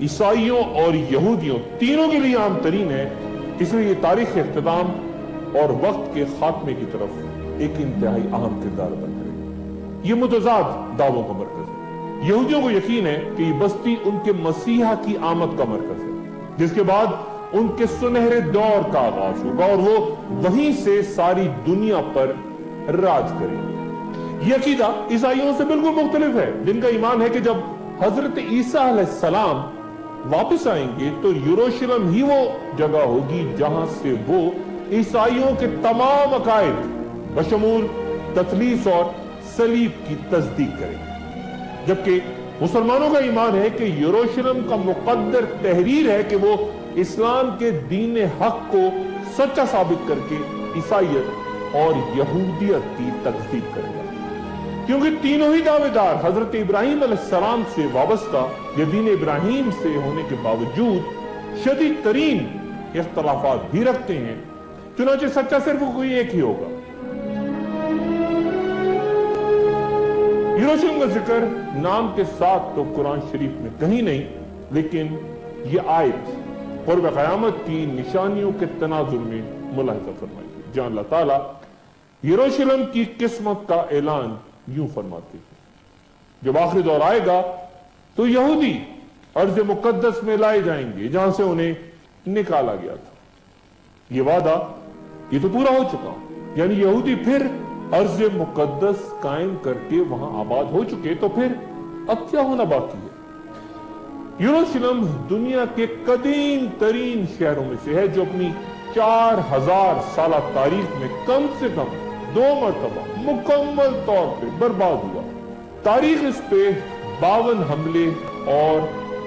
عیسائیوں اور یہودیوں تینوں کے لیے عام ترین ہے، اس لیے یہ تاریخ کے اختتام اور وقت کے خاتمے کی طرف ایک انتہائی اہم کردار ادا کرے گا۔ یہ متضاد دعووں کا مرکز ہے۔ یہودیوں کو یقین ہے کہ یہ بستی ان کے مسیحا کی آمد کا مرکز ہے، جس کے بعد ان کے سنہرے دور کا آغاز ہوگا اور وہ وہیں سے ساری دنیا پر راج کریں گے۔ یہ عقیدہ عیسائیوں سے بالکل مختلف ہے، جن کا ایمان ہے کہ جب حضرت عیسیٰ علیہ السلام واپس آئیں گے تو یروشلم ہی وہ جگہ ہوگی جہاں سے وہ عیسائیوں کے تمام عقائد بشمول تثلیث اور صلیب کی تصدیق کریں گے، جبکہ مسلمانوں کا ایمان ہے کہ یروشلم کا مقدر تحریر ہے کہ وہ اسلام کے دین حق کو سچا ثابت کر کے عیسائیت اور یہودیت کی تکذیب کرے گا، کیونکہ تینوں ہی دعوے دار حضرت ابراہیم علیہ السلام سے وابستہ یا دین ابراہیم سے ہونے کے باوجود شدید ترین اختلافات بھی رکھتے ہیں، چنانچہ سچا صرف کوئی ایک ہی ہوگا۔ یروشلم کا ذکر نام کے ساتھ تو قرآن شریف میں کہیں نہیں، لیکن یہ آیت قرب قیامت کی نشانیوں کے تناظر میں ملاحظہ فرمائی ہے، جہاں اللہ تعالیٰ یروشلم کی قسمت کا اعلان یوں فرماتے ہیں، جب آخری دور آئے گا تو یہودی ارض مقدس میں لائے جائیں گے جہاں سے انہیں نکالا گیا تھا۔ یہ وعدہ یہ تو پورا ہو چکا، یعنی یہودی پھر ارض مقدس قائم کر کے وہاں آباد ہو چکے، تو پھر اب کیا ہونا باقی ہے؟ یروشلم دنیا کے قدیم ترین شہروں میں سے ہے، جو اپنی 4000 سالہ تاریخ میں کم سے کم 2 مرتبہ مکمل طور پہ برباد ہوا۔ تاریخ اس پہ 52 حملے اور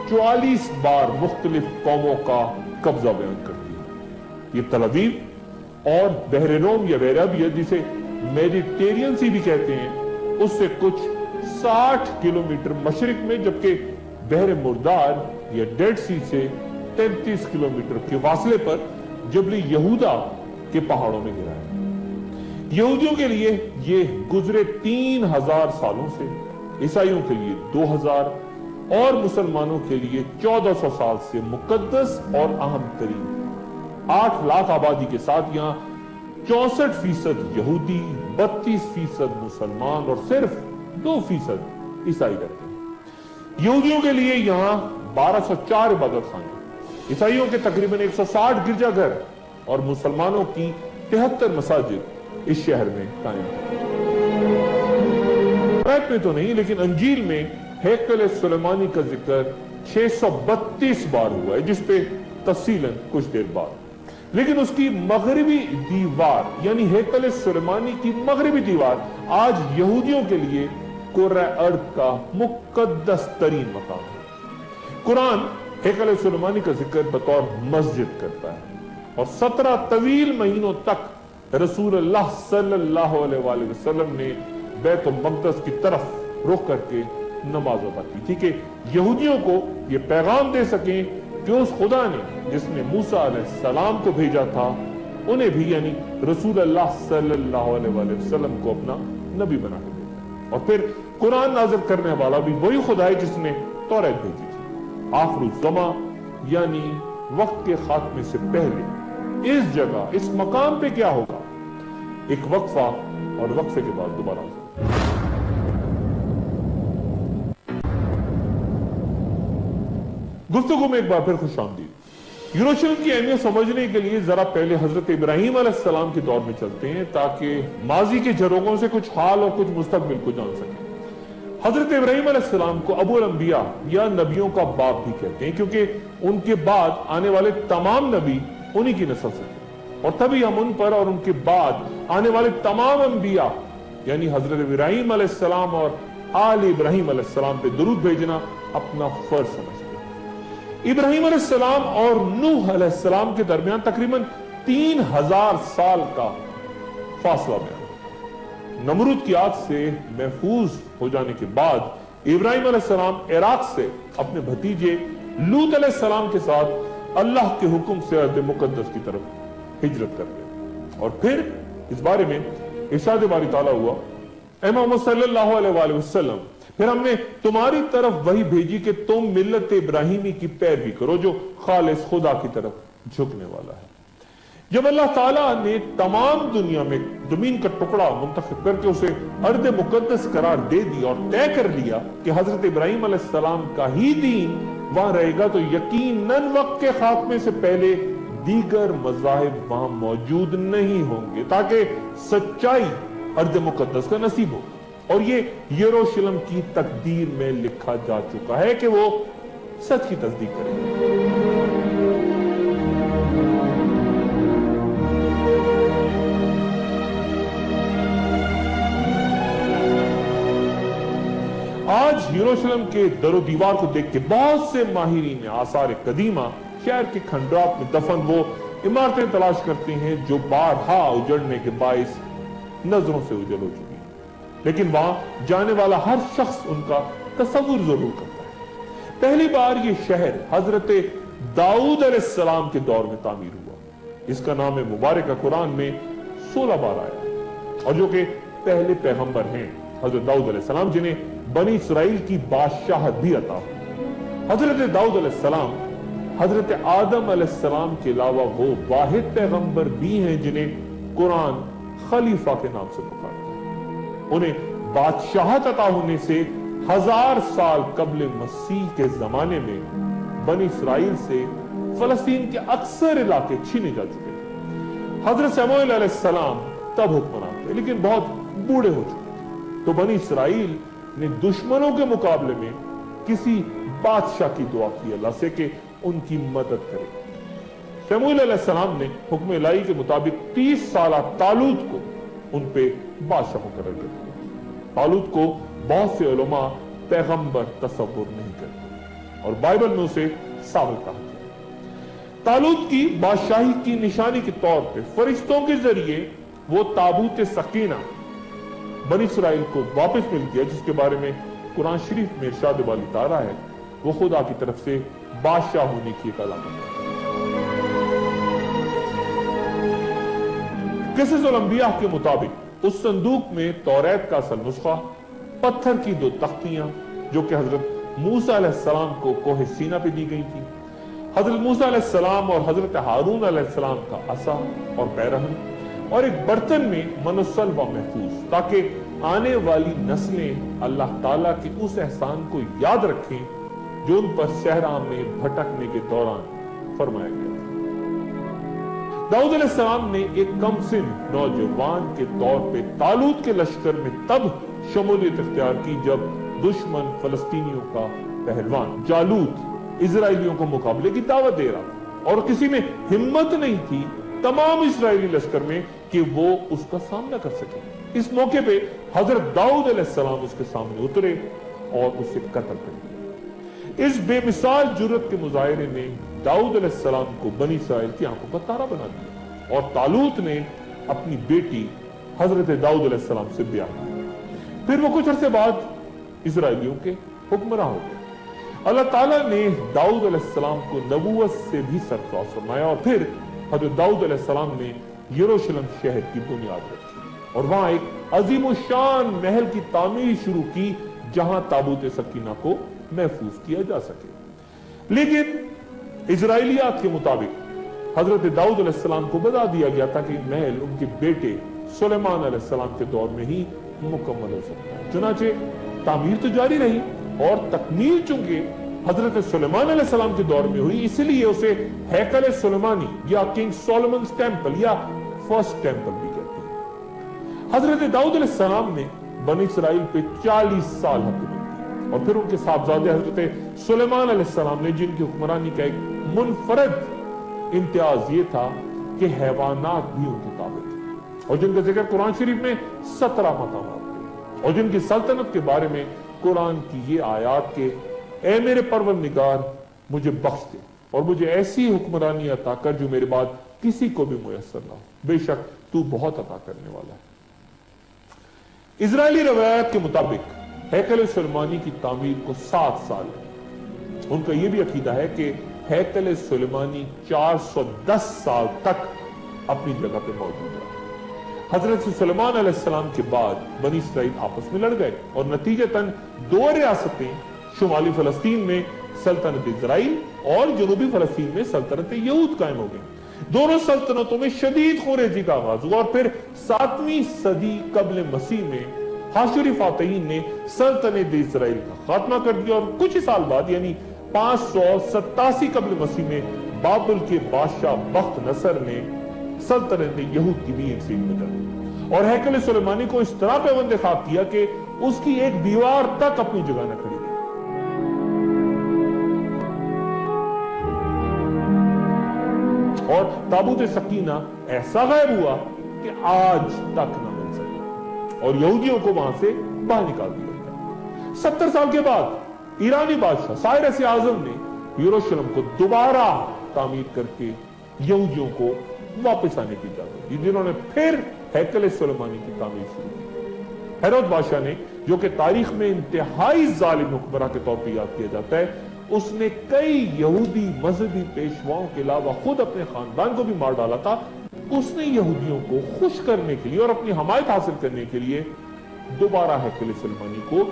44 بار مختلف قوموں کا قبضہ بیان کرتی ہے۔ یہ تل ابیب اور بحر روم یا ویرابیہ، جسے میڈیٹرینین سی بھی کہتے ہیں، اس سے کچھ 60 کلومیٹر مشرق میں، جبکہ بحر مردار یا ڈیڈ سی سے 33 کلومیٹر کے فاصلے پر جبل یہودا کے پہاڑوں میں گرا ہے۔ یہودیوں کے لیے یہ گزرے 3000 سالوں سے، عیسائیوں کے لیے 2000 اور مسلمانوں کے لیے 1400 سال سے مقدس اور اہم ترین 8 لاکھ آبادی کے ساتھ یہاں 64% یہودی، 32% مسلمان اور صرف 2% عیسائی رہتے ہیں۔ یہودیوں کے لیے یہاں 1204 عبادت خانے، عیسائیوں کے تقریباً 160 گرجا گھر اور مسلمانوں کی 73 مساجد اس شہر میں قائم ہیں۔ قرآن میں تو نہیں، لیکن انجیل میں ہیکل سلیمانی کا ذکر 632 بار ہوا ہے، جس پہ تفصیلاً کچھ دیر بعد۔ لیکن اس کی مغربی دیوار یعنی ہیکل سلیمانی کی مغربی دیوار آج یہودیوں کے لیے کرۂ ارض کا مقدس ترین مقام ہے۔ قرآن ہیکل سلیمانی کا ذکر بطور مسجد کرتا ہے، اور 17 طویل مہینوں تک رسول اللہ صلی اللہ علیہ وآلہ وسلم نے بیت المقدس کی طرف رخ کر کے نماز ادا کی تھی کہ یہودیوں کو یہ پیغام دے سکیں کہ اس خدا نے جس نے موسیٰ علیہ السلام کو بھیجا تھا، انہیں بھی یعنی رسول اللہ صلی اللہ علیہ وآلہ وسلم کو اپنا نبی بنا کے بھیجا۔ اور پھر قرآن نازل کرنے والا بھی وہی خدا ہے جس نے توریت بھیجی تھی۔ آخر الزماں یعنی وقت کے خاتمے سے پہلے اس جگہ اس مقام پہ کیا ہوگا؟ ایک وقفہ، اور وقفے کے بعد دوبارہ گفتگو میں ایک بار پھر خوش آمدید۔ یروشلم کی اہمیت سمجھنے کے لیے ذرا پہلے حضرت ابراہیم علیہ السلام کے دور میں چلتے ہیں تاکہ ماضی کے جھروگوں سے کچھ حال اور کچھ مستقبل کو جان سکیں۔ حضرت ابراہیم علیہ السلام کو ابو الانبیاء یا نبیوں کا باپ بھی کہتے ہیں، کیونکہ ان کے بعد آنے والے تمام نبی انہی کی نسل سے تھے، اور تبھی ہم ان پر اور ان کے بعد آنے والے تمام انبیاء یعنی حضرت ابراہیم علیہ السلام اور آل ابراہیم علیہ السلام پہ درود بھیجنا اپنا فرض سمجھتے ہیں۔ ابراہیم علیہ السلام اور نوح علیہ السلام کے درمیان تقریباً 3000 سال کا فاصلہ ہے۔ نمرود کی آگ سے محفوظ ہو جانے کے بعد ابراہیم علیہ السلام عراق سے اپنے بھتیجے لوط علیہ السلام کے ساتھ اللہ کے حکم سے ارض مقدس کی طرف ہجرت کر گئے، اور پھر اس بارے میں ارشاد باری تعالیٰ ہوا، اے محمد صلی اللہ علیہ وآلہ وسلم پھر ہم نے تمہاری طرف وہی بھیجی کہ تم ملت ابراہیمی کی پیروی کرو جو خالص خدا کی طرف جھکنے والا ہے۔ جب اللہ تعالیٰ نے تمام دنیا میں زمین کا ٹکڑا منتخب کر کے اسے ارض مقدس قرار دے دیا اور طے کر لیا کہ حضرت ابراہیم علیہ السلام کا ہی دین وہاں رہے گا، تو یقیناً وقت کے خاتمے سے پہلے دیگر مذاہب وہاں موجود نہیں ہوں گے تاکہ سچائی ارض مقدس کا نصیب ہو۔ اور یہ یروشلم کی تقدیر میں لکھا جا چکا ہے کہ وہ سچ کی تصدیق کرے گا۔ آج یروشلم کے در و دیوار کو دیکھ کے بہت سے ماہرین آثار قدیمہ شہر کے کھنڈرات میں دفن وہ عمارتیں تلاش کرتے ہیں جو بارہا اجڑنے کے باعث نظروں سے اجل ہو چکی ہیں، لیکن وہاں جانے والا ہر شخص ان کا تصور ضرور کرتا ہے۔ پہلی بار یہ شہر حضرت داؤد علیہ السلام کے دور میں تعمیر ہوا۔ اس کا نام مبارکہ قرآن میں 16 بار آیا، اور جو کہ پہلے پیغمبر ہیں حضرت داؤد علیہ السلام، جنہیں بنی اسرائیل کی بادشاہت بھی عطا ہوئی۔ حضرت داؤد علیہ السلام حضرت آدم علیہ السلام کے علاوہ وہ واحد پیغمبر بھی ہیں جنہیں قرآن خلیفہ کے نام سے پکارتا ہے۔ انہیں بادشاہت عطا ہونے سے 1000 سال قبل مسیح کے زمانے میں بنی اسرائیل سے فلسطین کے اکثر علاقے چھینے جا چکے تھے۔ حضرت سموئیل علیہ السلام تب حکمران تھے لیکن بہت بوڑھے ہو چکے تھے، تو بنی اسرائیل نے دشمنوں کے مقابلے میں کسی بادشاہ کی دعا کی اللہ سے کہ ان کی مدد کرے۔ سموئیل علیہ السلام نے حکم الہی کے مطابق 30 سالہ طالوت کو ان پہ بادشاہ مقرر کر دیا۔ طالوت کو بہت سے علماء پیغمبر تصور نہیں کرتے اور بائبل میں اسے ساحر کہا گیا۔ طالوت کی بادشاہی کی نشانی کے طور پہ فرشتوں کے ذریعے وہ تابوت سکینہ بنی اسرائیل کو واپس مل گیا، جس کے بارے میں قرآن شریف میں ارشاد والی تعالیٰ ہے وہ خدا کی طرف سے بادشاہ ہونے کی ایک علامت ہے۔ قصص الانبیاء کے مطابق اس صندوق میں توریت کا اصل نسخہ، پتھر کی 2 تختیاں جو کہ حضرت موسیٰ علیہ السلام کو کوہ سینا پہ دی گئی تھی، حضرت موسیٰ علیہ السلام اور حضرت ہارون علیہ السلام کا عصا اور پیرہن، اور ایک برتن میں من و سلوہ محفوظ، تاکہ آنے والی نسلیں اللہ تعالیٰ کے اس احسان کو یاد رکھیں جو ان پر صحرا میں بھٹکنے کے دوران فرمایا گیا تھا۔ داؤد علیہ السلام نے ایک کم سن نوجوان کے طور پہ طالوت کے لشکر میں تب شمولیت اختیار کی جب دشمن فلسطینیوں کا پہلوان جالوت اسرائیلیوں کو مقابلے کی دعوت دے رہا تھا، اور کسی میں ہمت نہیں تھی تمام اسرائیلی لشکر میں کہ وہ اس کا سامنا کر سکے۔ اس موقع پہ حضرت داؤد علیہ السلام اس کے سامنے اترے اور اسے قتل کر دیا۔ اس بے مثال جرأت کے مظاہرے نے داؤد علیہ السلام کو بنی اسرائیل کی آنکھوں کا تارا بنا دیا، اور طالوت نے اپنی بیٹی حضرت داؤد علیہ السلام سے بیاہ کیا۔ پھر وہ کچھ عرصے بعد اسرائیلیوں کے حکمراں ہو گئے۔ اللہ تعالیٰ نے داؤد علیہ السلام کو نبوت سے بھی سرفراز فرمایا، اور پھر حضرت داؤد علیہ السلام نے یروشلم شہر کی بنیاد رکھی اور وہاں ایک عظیم الشان محل کی تعمیر شروع کی جہاں تابوت سکینہ کو محفوظ کیا جا سکے۔ لیکن اسرائیلیات کے مطابق حضرت داؤد علیہ السلام کو بتا دیا گیا تھا کہ محل ان کے بیٹے سلیمان علیہ السلام کے دور میں ہی مکمل ہو سکتا ہے۔ چنانچہ تعمیر تو جاری رہی، اور تکمیل چونکہ حضرت سلیمان علیہ السلام کے دور میں ہوئی، اس لیے اسے ہیکل سلیمانی یا کنگ سولومنز ٹیمپل یا فرسٹ ٹیمپل بھی کہتے ہیں۔ حضرت داؤد علیہ السلام نے بنی اسرائیل پہ 40 سال حکومت کی، اور پھر ان کے صاحبزادے حضرت سلیمان علیہ السلام نے، جن کی حکمرانی کا ایک منفرد امتیاز یہ تھا کہ حیوانات بھی ان کے تابع تھے، اور جن کا ذکر قرآن شریف میں 17 مقامات ہیں، اور جن کی سلطنت کے بارے میں قرآن کی یہ آیات کہ اے میرے پروردگار مجھے بخش دے اور مجھے ایسی حکمرانی عطا کر جو میرے بعد کسی کو بھی میسر نہ ہو، بے شک تو بہت عطا کرنے والا ہے۔ اسرائیلی روایات کے مطابق ہیکل سلیمانی کی تعمیر کو 7 سال ہے۔ ان کا یہ بھی عقیدہ ہے کہ ہیکل سلیمانی 410 سال تک اپنی جگہ پہ موجود رہا۔ حضرت سلیمان علیہ السلام کے بعد بنی اسرائیل آپس میں لڑ گئے اور نتیجتاً دو ریاستیں شمالی فلسطین میں سلطنت اسرائیل اور جنوبی فلسطین میں سلطنت یہود قائم ہو گئی۔ دونوں سلطنتوں میں شدید خونریزی کا آغاز ہوا اور پھر 7ویں صدی قبل مسیح میں حاشری فاتحین نے سلطنت اسرائیل کا خاتمہ کر دیا اور کچھ سال بعد یعنی 587 قبل مسیح میں بابل کے بادشاہ بخت نصر نے سلطنت یہود کی نیند سیدھ میں کر دی اور ہیکل سلیمانی کو اس طرح پیوند خاک کیا کہ اس کی ایک دیوار تک اپنی جگہ نہ کھڑی رہی۔ اور تابوت سکینہ ایسا غائب ہوا کہ آج تک نہ مل سکا اور یہودیوں کو وہاں سے باہر نکال دیا گیا۔ 70 سال کے بعد ایرانی بادشاہ سائرس اعظم نے یروشلم کو دوبارہ تعمیر کر کے یہودیوں کو واپس آنے کی اجازت دی، جنہوں نے پھر ہیکل سلیمانی کی تعمیر شروع کی۔ ہیرود بادشاہ نے، جو کہ تاریخ میں انتہائی ظالم حکمراں کے طور پر یاد کیا جاتا ہے، اس نے کئی یہودی مذہبی پیشواؤں کے علاوہ خود اپنے خاندان کو بھی مار ڈالا تھا۔ اس نے یہودیوں کو خوش کرنے کے لیے اور اپنی حمایت حاصل کرنے کے لیے دوبارہ ہیکل سلیمانی کو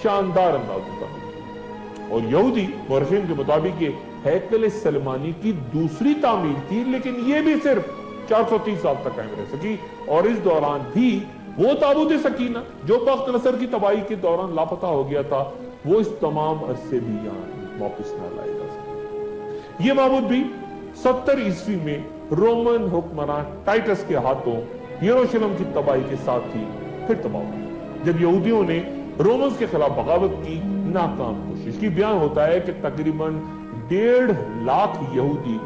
شاندار انداز میں تعمیر کیا اور یہودی مورخین کے مطابق یہ ہیکل سلیمانی کی دوسری تعمیر تھی، لیکن یہ بھی صرف 430 سال تک قائم رہ سکی اور اس دوران بھی وہ تابوت سکینہ جو بخت نصر کی تباہی کے دوران لاپتہ ہو گیا تھا وہ اس تمام عرصے بھی یہاں واپس نہ لائے جا سکے۔ یہ معبود بھی 70 عیسوی میں رومن حکمراں ٹائٹس کے ہاتھوں یروشلم کی تباہی کے ساتھ ہی پھر تباہ ہو گیا جب یہودیوں نے رومنز کے خلاف بغاوت کی ناکام کوشش کی۔ بیان ہوتا ہے کہ تقریباً 1.5 لاکھ یہودی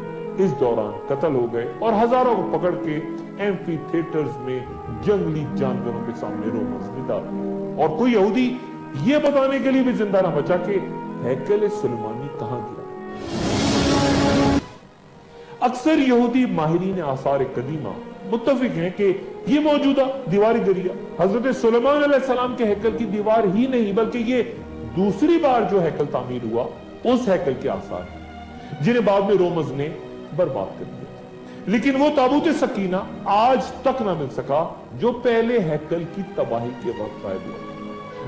اس دوران قتل ہو گئے اور ہزاروں کو پکڑ کے ایمفی تھیٹرز میں جنگلی جانوروں کے سامنے رومنز نے ڈال دیا اور کوئی یہودی یہ بتانے کے لیے بھی زندہ نہ بچا کہ ہیکل سلیمانی کہاں گرا۔ اکثر یہودی ماہرین آثار قدیمہ متفق ہیں کہ یہ موجودہ دیواری دریا حضرت سلیمان علیہ السلام کے ہیکل کی دیوار ہی نہیں بلکہ یہ دوسری بار جو ہیکل تعمیر ہوا اس ہیکل کے آثار ہیں جنہیں بعد میں رومنز نے برباد کر دیا، لیکن وہ تابوت سکینہ آج تک نہ مل سکا جو پہلے ہیکل کی تباہی کے وقت غائب ہوا۔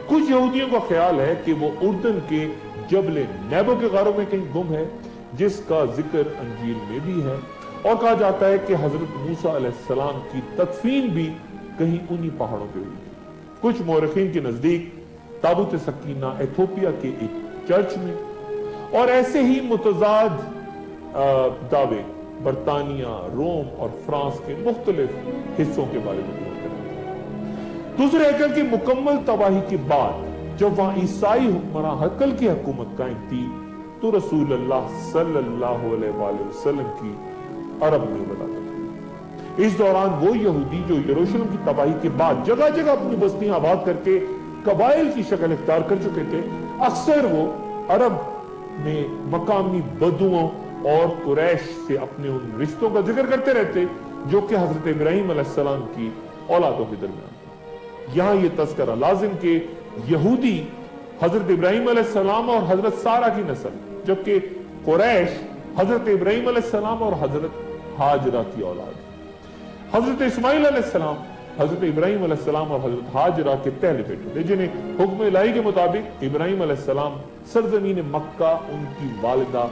کچھ یہودیوں کا خیال ہے کہ وہ اردن کے جبل نیبو کے غاروں میں کہیں گم ہے جس کا ذکر انجیل میں بھی ہے اور کہا جاتا ہے کہ حضرت موسیٰ علیہ السلام کی تدفین بھی کہیں انہی پہاڑوں پہ ہوئی تھی۔ کچھ مورخین کے نزدیک تابوت سکینہ ایتھوپیا کے ایک چرچ میں اور ایسے ہی متضاد دعوے برطانیہ، روم اور فرانس کے مختلف حصوں کے بارے میں بات کرتے ہیں۔ دوسرے ہیکل کی مکمل تباہی کے بعد جب وہاں عیسائی حکمراں ہیکل کی حکومت قائم تھی تو رسول اللہ صلی اللہ علیہ وآلہ وسلم کی عرب میں ولادت ہوئی۔ اس دوران وہ یہودی جو یروشلم کی تباہی کے بعد جگہ جگہ اپنی بستیاں آباد کر کے قبائل کی شکل اختیار کر چکے تھے، اکثر وہ عرب میں مقامی بدوؤں اور قریش سے اپنے ان رشتوں کا ذکر کرتے رہتے جو کہ حضرت ابراہیم علیہ السلام کی اولادوں کے درمیان تھا۔ یہاں یہ تذکرہ لازم کہ یہودی حضرت ابراہیم علیہ السلام اور حضرت سارہ کی نسل جبکہ قریش حضرت ابراہیم علیہ السلام اور حضرت ہاجرہ کی اولاد۔ حضرت اسماعیل علیہ السلام حضرت ابراہیم علیہ السلام اور حضرت ہاجرہ کے پہلے بیٹے تھے جنہیں حکم الہی کے مطابق ابراہیم علیہ السلام سرزمین مکہ ان کی والدہ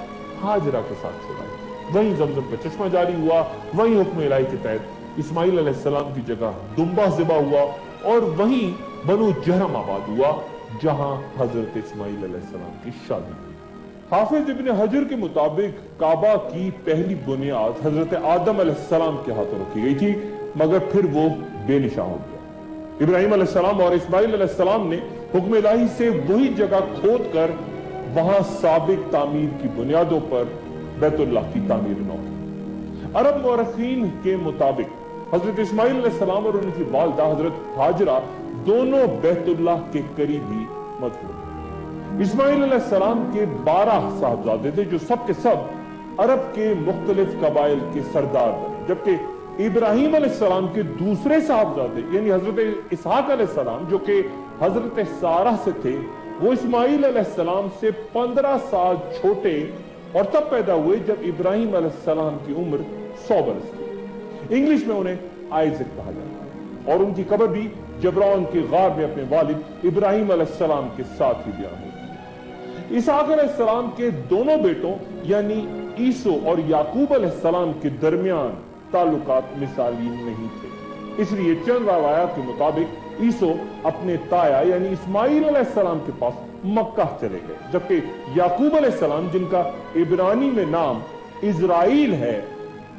ہاجرہ کے ساتھ چھوڑا، وہیں زمزم کا چشمہ جاری ہوا، وہیں حکم الہی کے تحت اسماعیل علیہ السلام کی جگہ دمبا ذبح ہوا اور وہیں بنو جہرم آباد ہوا جہاں حضرت اسماعیل علیہ السلام کی شادی ہوئی۔ حافظ ابن حجر کے مطابق کعبہ کی پہلی بنیاد حضرت آدم علیہ السلام کے ہاتھوں رکھی گئی تھی مگر پھر وہ بے نشاں ہو گیا۔ ابراہیم علیہ السلام اور اسماعیل علیہ السلام نے حکم الہی سے وہی جگہ کھود کر وہاں سابق تعمیر کی بنیادوں پر بیت اللہ کی تعمیر نو کی۔ عرب مورخین کے مطابق حضرت اسماعیل علیہ السلام اور ان کی والدہ حضرت ہاجرہ دونوں بیت اللہ کے قریبی مدفون ہیں۔ اسماعیل علیہ السلام کے 12 صاحبزادے تھے جو سب کے سب عرب کے مختلف قبائل کے سردار بنے، جبکہ ابراہیم علیہ السلام کے دوسرے صاحبزادے یعنی حضرت اسحاق علیہ السلام جو کہ حضرت سارہ سے تھے وہ اسماعیل علیہ السلام سے 15 سال چھوٹے اور تب پیدا ہوئے جب ابراہیم علیہ السلام کی عمر 100 برس تھی۔ انگلش میں انہیں آئزک کہا جاتا ہے۔ اور ان کی قبر بھی جبران کے غار میں اپنے والد ابراہیم علیہ السلام کے ساتھ ہی بیان ہوتی ہے۔ اسحاق علیہ السلام کے دونوں بیٹوں یعنی عیسو اور یعقوب علیہ السلام کے درمیان تعلقات مثالی نہیں تھے، اس لیے چند روایات کے مطابق عیسو اپنے تایا یعنی اسماعیل علیہ السلام کے پاس مکہ چلے گئے، جبکہ یعقوب علیہ السلام جن کا عبرانی میں نام اسرائیل ہے،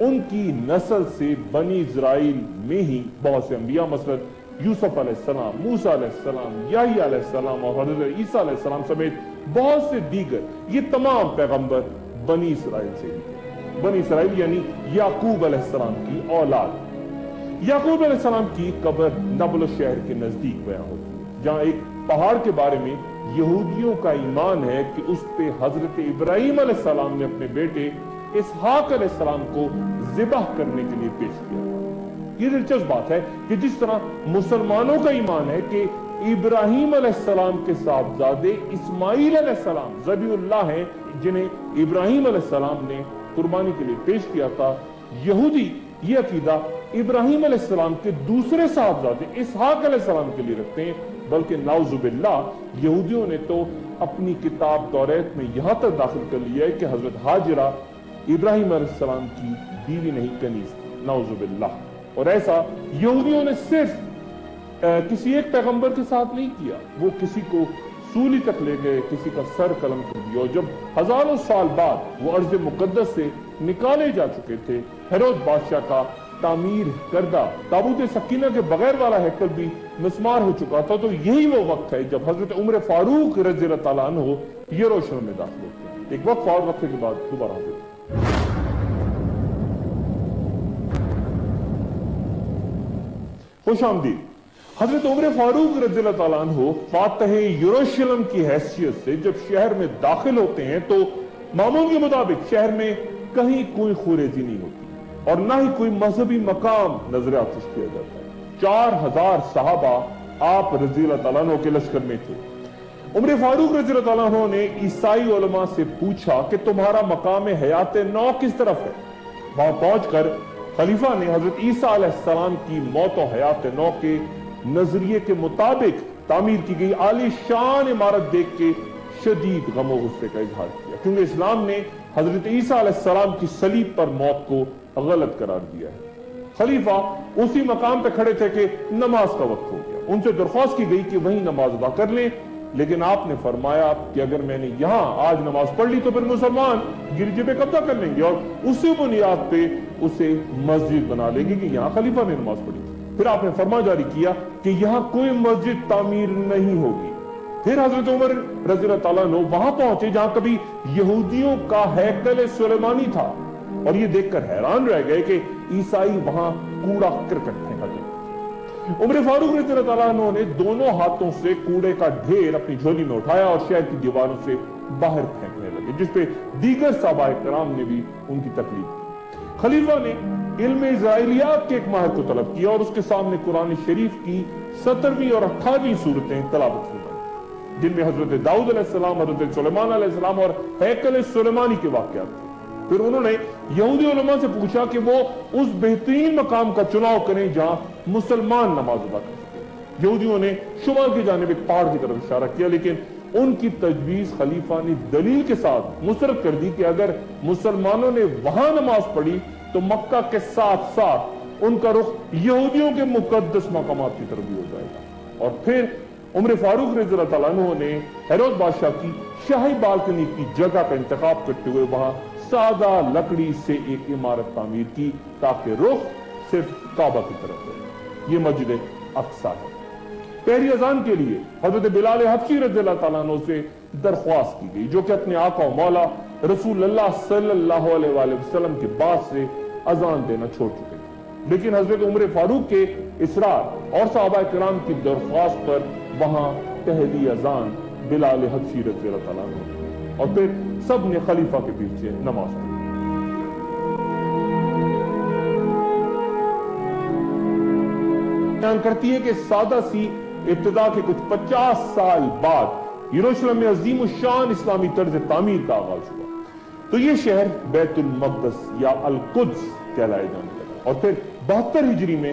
ان کی نسل سے بنی اسرائیل میں ہی بہت سے انبیاء مثلا یوسف علیہ السلام، موسیٰ علیہ السلام، یحییٰ علیہ السلام اور حضرت عیسیٰ علیہ السلام سمیت بہت سے دیگر یہ تمام پیغمبر بنی اسرائیل سے ہی تھے۔ بنی اسرائیل یعنی یعقوب علیہ السلام کی اولاد۔ یعقوب علیہ السلام کی قبر نبل شہر کے نزدیک بیان ہوتی ہے، جہاں ایک پہاڑ کے بارے میں یہودیوں کا ایمان ہے کہ اس پہ حضرت ابراہیم علیہ السلام نے اپنے بیٹے اسحاق علیہ السلام کو ذبح کرنے کے لیے پیش کیا۔ یہ دلچسپ بات ہے کہ جس طرح مسلمانوں کا ایمان ہے کہ ابراہیم علیہ السلام کے صاحبزادے اسماعیل علیہ السلام ذبیح اللہ ہیں جنہیں ابراہیم علیہ السلام نے قربانی کے لیے پیش کیا تھا، یہودی یہ عقیدہ ابراہیم علیہ السلام کے دوسرے صاحبزادے اسحاق علیہ السلام کے لیے رکھتے ہیں، بلکہ نعوذ باللہ یہودیوں نے تو اپنی کتاب توریت میں یہاں تک داخل کر لیا ہے کہ حضرت ہاجرہ ابراہیم علیہ السلام کی بیوی نہیں کنیز تھی، نعوذ باللہ۔ اور ایسا یہودیوں نے صرف کسی ایک پیغمبر کے ساتھ نہیں کیا، وہ کسی کو سولی تک لے گئے، کسی کا سر قلم کر دیا، اور جب ہزاروں سال بعد وہ ارض مقدس سے نکالے جا چکے تھے، ہیرود بادشاہ کا تعمیر کردہ تابوت سکینہ کے بغیر والا ہیکل بھی مسمار ہو چکا تھا، تو یہی وہ وقت ہے جب حضرت عمر فاروق رضی اللہ تعالیٰ عنہ یروشلم میں داخل ہوتے ہیں۔ ایک وقت اور وقفے کے بعد دوبارہ حاضر۔ خوش آمدید۔ حضرت عمر فاروق رضی اللہ تعالیٰ عنہ فاتح یروشلم کی حیثیت سے جب شہر میں داخل ہوتے ہیں تو معمول کے مطابق شہر میں کہیں کوئی خوریزی نہیں ہوتی اور نہ ہی کوئی مذہبی مقام نظر آتش کیا جاتا ہے۔ 4000 صحابہ آپ رضی اللہ تعالیٰ عنہ کے لشکر میں تھے۔ عمر فاروق رضی اللہ تعالیٰ عنہ نے عیسائی علماء سے پوچھا کہ تمہارا مقام حیات نو کس طرف ہے؟ وہاں پہنچ کر خلیفہ نے حضرت عیسیٰ علیہ السلام کی موت و حیات نو کے نظریے کے مطابق تعمیر کی گئی عالی شان عمارت دیکھ کے شدید غم و غصے کا اظہار کیا، کیونکہ اسلام نے حضرت عیسیٰ علیہ السلام کی صلیب پر موت کو غلط قرار دیا ہے۔ خلیفہ اسی مقام پہ کھڑے تھے کہ نماز کا وقت ہو گیا، ان سے درخواست کی گئی کہ وہیں نماز ادا کر لیں، لیکن آپ نے فرمایا کہ اگر میں نے یہاں آج نماز پڑھ لی تو پھر مسلمان گرجے پہ قبضہ کر لیں گے اور اسی بنیاد پہ اسے مسجد بنا لیں گے کہ یہاں خلیفہ نے نماز پڑھی۔ پھر آپ نے فرمان جاری کیا کہ یہاں کوئی مسجد تعمیر نہیں ہوگی۔ پھر حضرت عمر رضی اللہ تعالیٰ عنہ وہاں پہنچے جہاں کبھی یہودیوں کا ہیکل سلیمانی تھا اور یہ دیکھ کر حیران رہ گئے کہ عیسائی وہاں کوڑا کرکٹ پھینکا گیا۔ عمر فاروق رضی اللہ تعالیٰ عنہ نے دونوں ہاتھوں سے کوڑے کا ڈھیر اپنی جھولی میں اٹھایا اور شہر کی دیواروں سے باہر پھینکنے لگے، جس پہ دیگر صحابہ کرام نے بھی ان کی تکلیف کی۔ خلیفہ نے علم اسرائیلیات کے ایک ماہر کو طلب کیا اور اس کے سامنے قرآن شریف کی 17ویں اور 18ویں سورتیں تلاوت فرمائیں، جن میں حضرت داؤد علیہ السلام، حضرت سلیمان علیہ السلام اور ہیکل سلیمانی کے واقعات تھے۔ پھر انہوں نے یہودی علماء سے پوچھا کہ وہ اس بہترین مقام کا چناؤ کریں جہاں مسلمان نماز ادا کر سکیں۔ یہودیوں نے شمال کی جانب ایک پہاڑ کی طرف اشارہ کیا، لیکن ان کی تجویز خلیفہ نے دلیل کے ساتھ مسترد کر دی کہ اگر مسلمانوں نے وہاں نماز پڑھی تو مکہ کے ساتھ ساتھ ان کا رخ یہودیوں کے مقدس مقامات کی طرف بھی ہو جائے گا۔ اور پھر عمر فاروق رضی اللہ تعالیٰ عنہ نے ہیرود بادشاہ کی شاہی بالکنی کی جگہ کا انتخاب کرتے ہوئے وہاں سادہ لکڑی سے ایک عمارت تعمیر کی تاکہ رخ صرف کعبہ کی طرف ہے۔ یہ مسجد اقصیٰ ہے۔ پہلی اذان کے لیے حضرت بلال حبشی رضی اللہ تعالیٰ عنہ سے درخواست کی گئی، جو کہ اپنے آقا و مولا رسول اللہ صلی اللہ علیہ وآلہ وسلم کے بعد سے اذان دینا چھوڑ چکے تھے، لیکن حضرت عمر فاروق کے اصرار اور صحابہ کرام کی درخواست پر وہاں پہلی اذان بلال حبشی رضی اللہ تعالیٰ عنہ اور پھر سب نے خلیفہ کے پیچھے نماز پڑھی۔ بیان کرتی ہے کہ سادہ سی ابتدا کے کچھ 50 سال بعد یروشلم میں عظیم الشان اسلامی طرز تعمیر کا آغاز ہوا، تو یہ شہر بیت المقدس یا القدس کہلائے جانے لگا، اور پھر 72 ہجری میں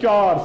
4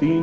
3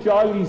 40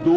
2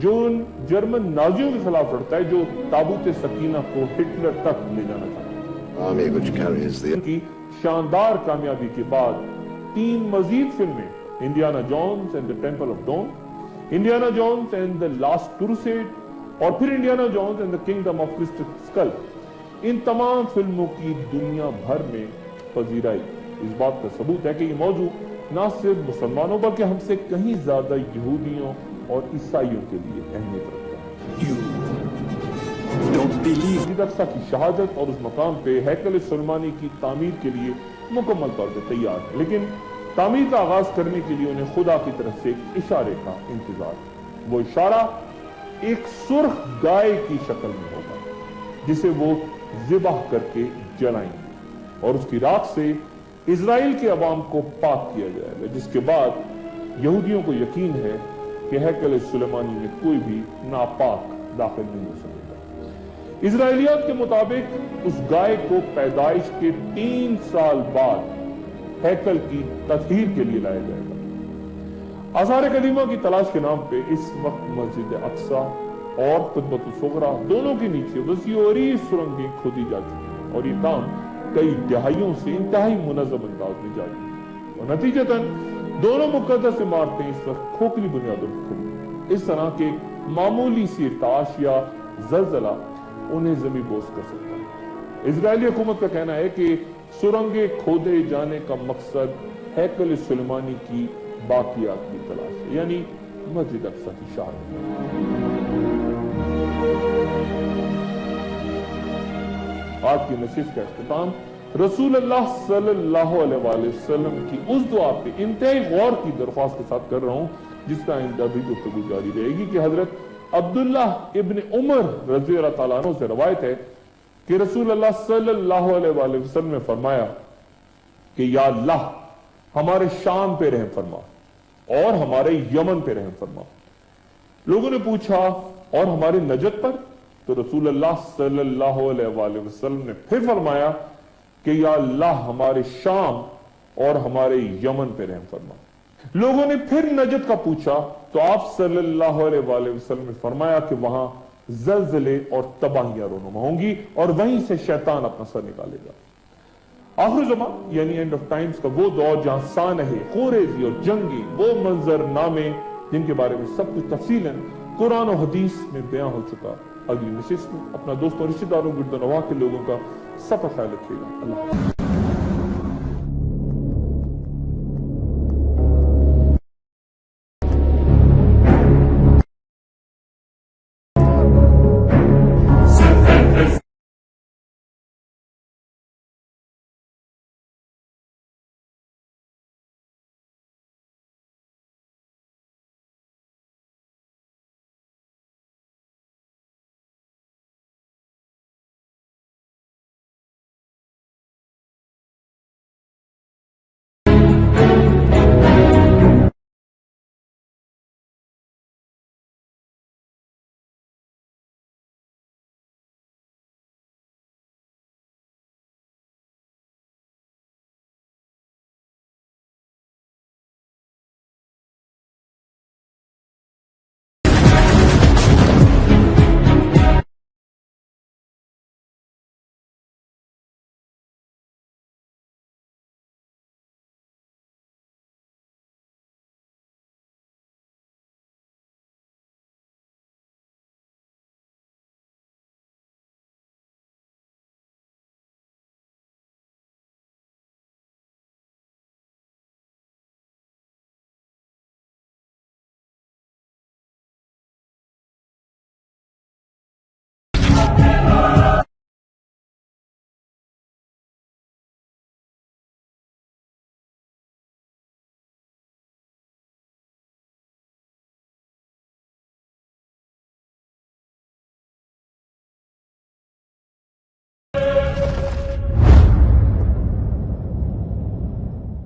جو ان جرمن نازیوں کے خلاف لڑتا ہے جو تابوت سکینہ کو ہٹلر تک لے جانا چاہتا ہے۔ کی شاندار کامیابی کے بعد 3 مزید فلمیں، Indiana Jones and the temple of doom, Indiana Jones and the last crusade اور پھر Indiana Jones and the kingdom of crystal skull, ان تمام فلموں کی دنیا بھر میں پذیرائی اس بات کا ثبوت ہے کہ یہ موضوع نہ صرف مسلمانوں بلکہ ہم سے کہیں زیادہ یہودیوں اور عیسائیوں کے لیے اہمیت رکھتا ہے۔ مسجد اقصیٰ کی شہادت اور اس مقام پہ ہیکل سلیمانی کی تعمیر کے لیے مکمل طور پہ تیار ہے، لیکن تعمیر کا آغاز کرنے کے لیے انہیں خدا کی طرف سے ایک اشارے کا انتظار ہے۔ وہ اشارہ ایک سرخ گائے کی شکل میں ہوگا جسے وہ ذبح کر کے جلائیں گے اور اس کی راکھ سے اسرائیل کے عوام کو پاک کیا جائے گا، جس کے بعد یہودیوں کو یقین ہے کہ ہیکل سلیمانی میں کوئی بھی ناپاک داخل نہیں ہو سکے گا۔ اسرائیلیات کے مطابق اس گائے کو پیدائش کے 3 سال بعد ہیکل کی تطہیر کے لیے لایا جائے گا۔ آثار قدیمہ کی تلاش کے نام پہ اس وقت مسجد اقصیٰ اور قبۃ الصغریٰ دونوں کے نیچے وسیع و عریض سرنگیں کھودی جا چکی ہیں اور یہ کام کئی دہائیوں سے انتہائی منظم انداز میں جاری ہے اور نتیجتاً دونوں مقدس عمارتیں اس وقت کھوکھلی بنیادوں پر کھڑی ہیں۔ اس طرح کے معمولی سی ارتعاش یا زلزلہ انہیں زمین بوس کر سکتا ہے۔ اسرائیلی حکومت کا کہنا ہے کہ سرنگیں کھودے جانے کا مقصد ہیکل سلیمانی کی باقیات کی تلاش ہے، یعنی مسجد اقصیٰ کی شہادت۔ آج کی نشست کا اختتام رسول اللہ صلی اللہ علیہ وآلہ وسلم کی اس دعا پہ انتہائی غور کی درخواست کے ساتھ کر رہا ہوں جس کا آئندہ بھی گفتگو جاری رہے گی کہ حضرت عبداللہ ابن عمر رضی اللہ تعالیٰ عنہ سے روایت ہے کہ رسول اللہ صلی اللہ علیہ وآلہ وسلم نے فرمایا کہ یا اللہ ہمارے شام پہ رحم فرما اور ہمارے یمن پہ رحم فرما۔ لوگوں نے پوچھا اور ہمارے نجد پر؟ تو رسول اللہ صلی اللہ علیہ وآلہ وسلم نے پھر فرمایا کہ یا اللہ ہمارے شام اور ہمارے یمن پہ رحم فرما۔ لوگوں نے پھر نجد کا پوچھا تو آپ صلی اللہ علیہ وآلہ وسلم نے فرمایا کہ وہاں زلزلے اور تباہیاں رونما ہوں گی اور وہیں سے شیطان اپنا سر نکالے گا۔ آخر زمان یعنی اینڈ آف ٹائمز کا وہ دور جہاں سانحے، خوریزی اور جنگی وہ منظر نامے جن کے بارے میں سب کچھ تفصیلاً قرآن و حدیث میں بیان ہو چکا۔ اگلی نشست میں اپنا دوست اور رشتہ داروں گرد و نواح کے لوگوں کا سب کا خیال رکھیے گا۔ اللہ حافظ۔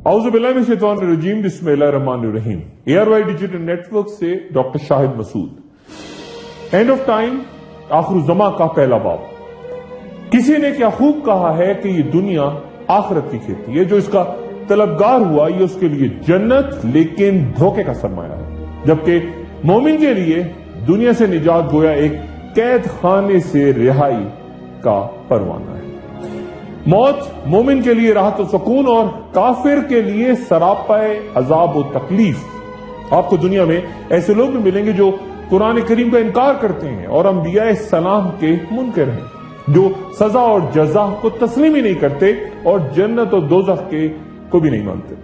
اعوذ باللہ من الشیطان الرجیم، بسم اللہ الرحمن الرحیم۔ ARY ڈیجیٹل نیٹ ورک سے doctor Shahid Masood. End of time, آخر الزماں کا پہلا باب۔ کسی نے کیا خوب کہا ہے کہ یہ دنیا آخرت کی کھیتی ہے، جو اس کا طلبگار ہوا یہ اس کے لیے جنت لیکن دھوکے کا سرمایہ ہے، جبکہ مومن کے لیے دنیا سے نجات گویا ایک قید خانے سے رہائی کا پروانہ ہے۔ موت مومن کے لیے راحت و سکون اور کافر کے لیے سراپا عذاب و تکلیف۔ آپ کو دنیا میں ایسے لوگ بھی ملیں گے جو قرآن کریم کا انکار کرتے ہیں اور انبیاء السلام کے منکر ہیں، جو سزا اور جزا کو تسلیم ہی نہیں کرتے اور جنت و دوزخ کے کو بھی نہیں مانتے۔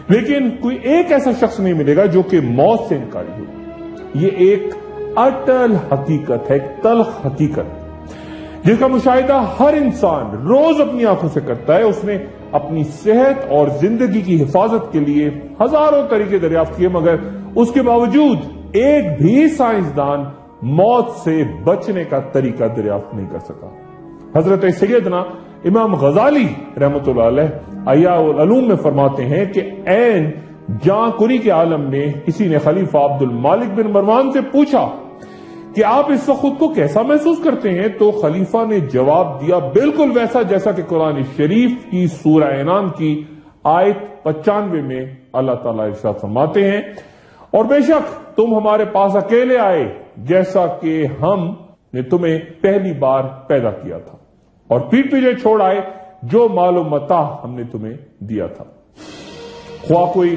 لیکن کوئی ایک ایسا شخص نہیں ملے گا جو کہ موت سے انکاری ہو۔ یہ ایک اٹل حقیقت ہے، ایک تلخ حقیقت جس کا مشاہدہ ہر انسان روز اپنی آنکھوں سے کرتا ہے۔ اس نے اپنی صحت اور زندگی کی حفاظت کے لیے ہزاروں طریقے دریافت کیے، مگر اس کے باوجود ایک بھی سائنسدان موت سے بچنے کا طریقہ دریافت نہیں کر سکا۔ حضرت سیدنا امام غزالی رحمۃ اللہ علیہ احیاء العلوم میں فرماتے ہیں کہ عین جاں کنی کے عالم میں کسی نے خلیفہ عبد المالک بن مروان سے پوچھا کہ آپ اس وقت خود کو کیسا محسوس کرتے ہیں؟ تو خلیفہ نے جواب دیا بالکل ویسا جیسا کہ قرآن شریف کی سورہ انعام کی آیت 95 میں اللہ تعالیٰ ارشاد فرماتے ہیں، اور بے شک تم ہمارے پاس اکیلے آئے جیسا کہ ہم نے تمہیں پہلی بار پیدا کیا تھا، اور پیٹ پیچھے چھوڑ آئے جو مال و متاع ہم نے تمہیں دیا تھا۔ خواہ کوئی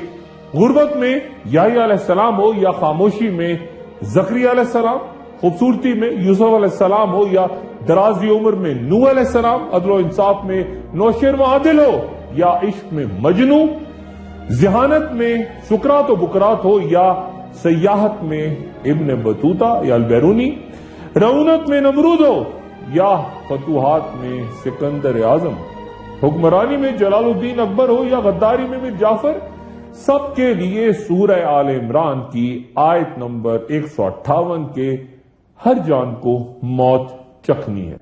غربت میں یحییٰ علیہ السلام ہو یا خاموشی میں زکریا علیہ السلام، خوبصورتی میں یوسف علیہ السلام ہو یا درازی عمر میں نوح علیہ السلام، عدل و انصاف میں نوشیر و عادل ہو یا عشق میں مجنو، ذہانت میں سکرات و بکرات ہو یا سیاحت میں ابن بطوطہ یا البیرونی، رعونت میں نمرود ہو یا فتوحات میں سکندر اعظم، حکمرانی میں جلال الدین اکبر ہو یا غداری میں میر جعفر، سب کے لیے سورہ آل عمران کی آیت نمبر 158 کے ہر جان کو موت چکھنی ہے۔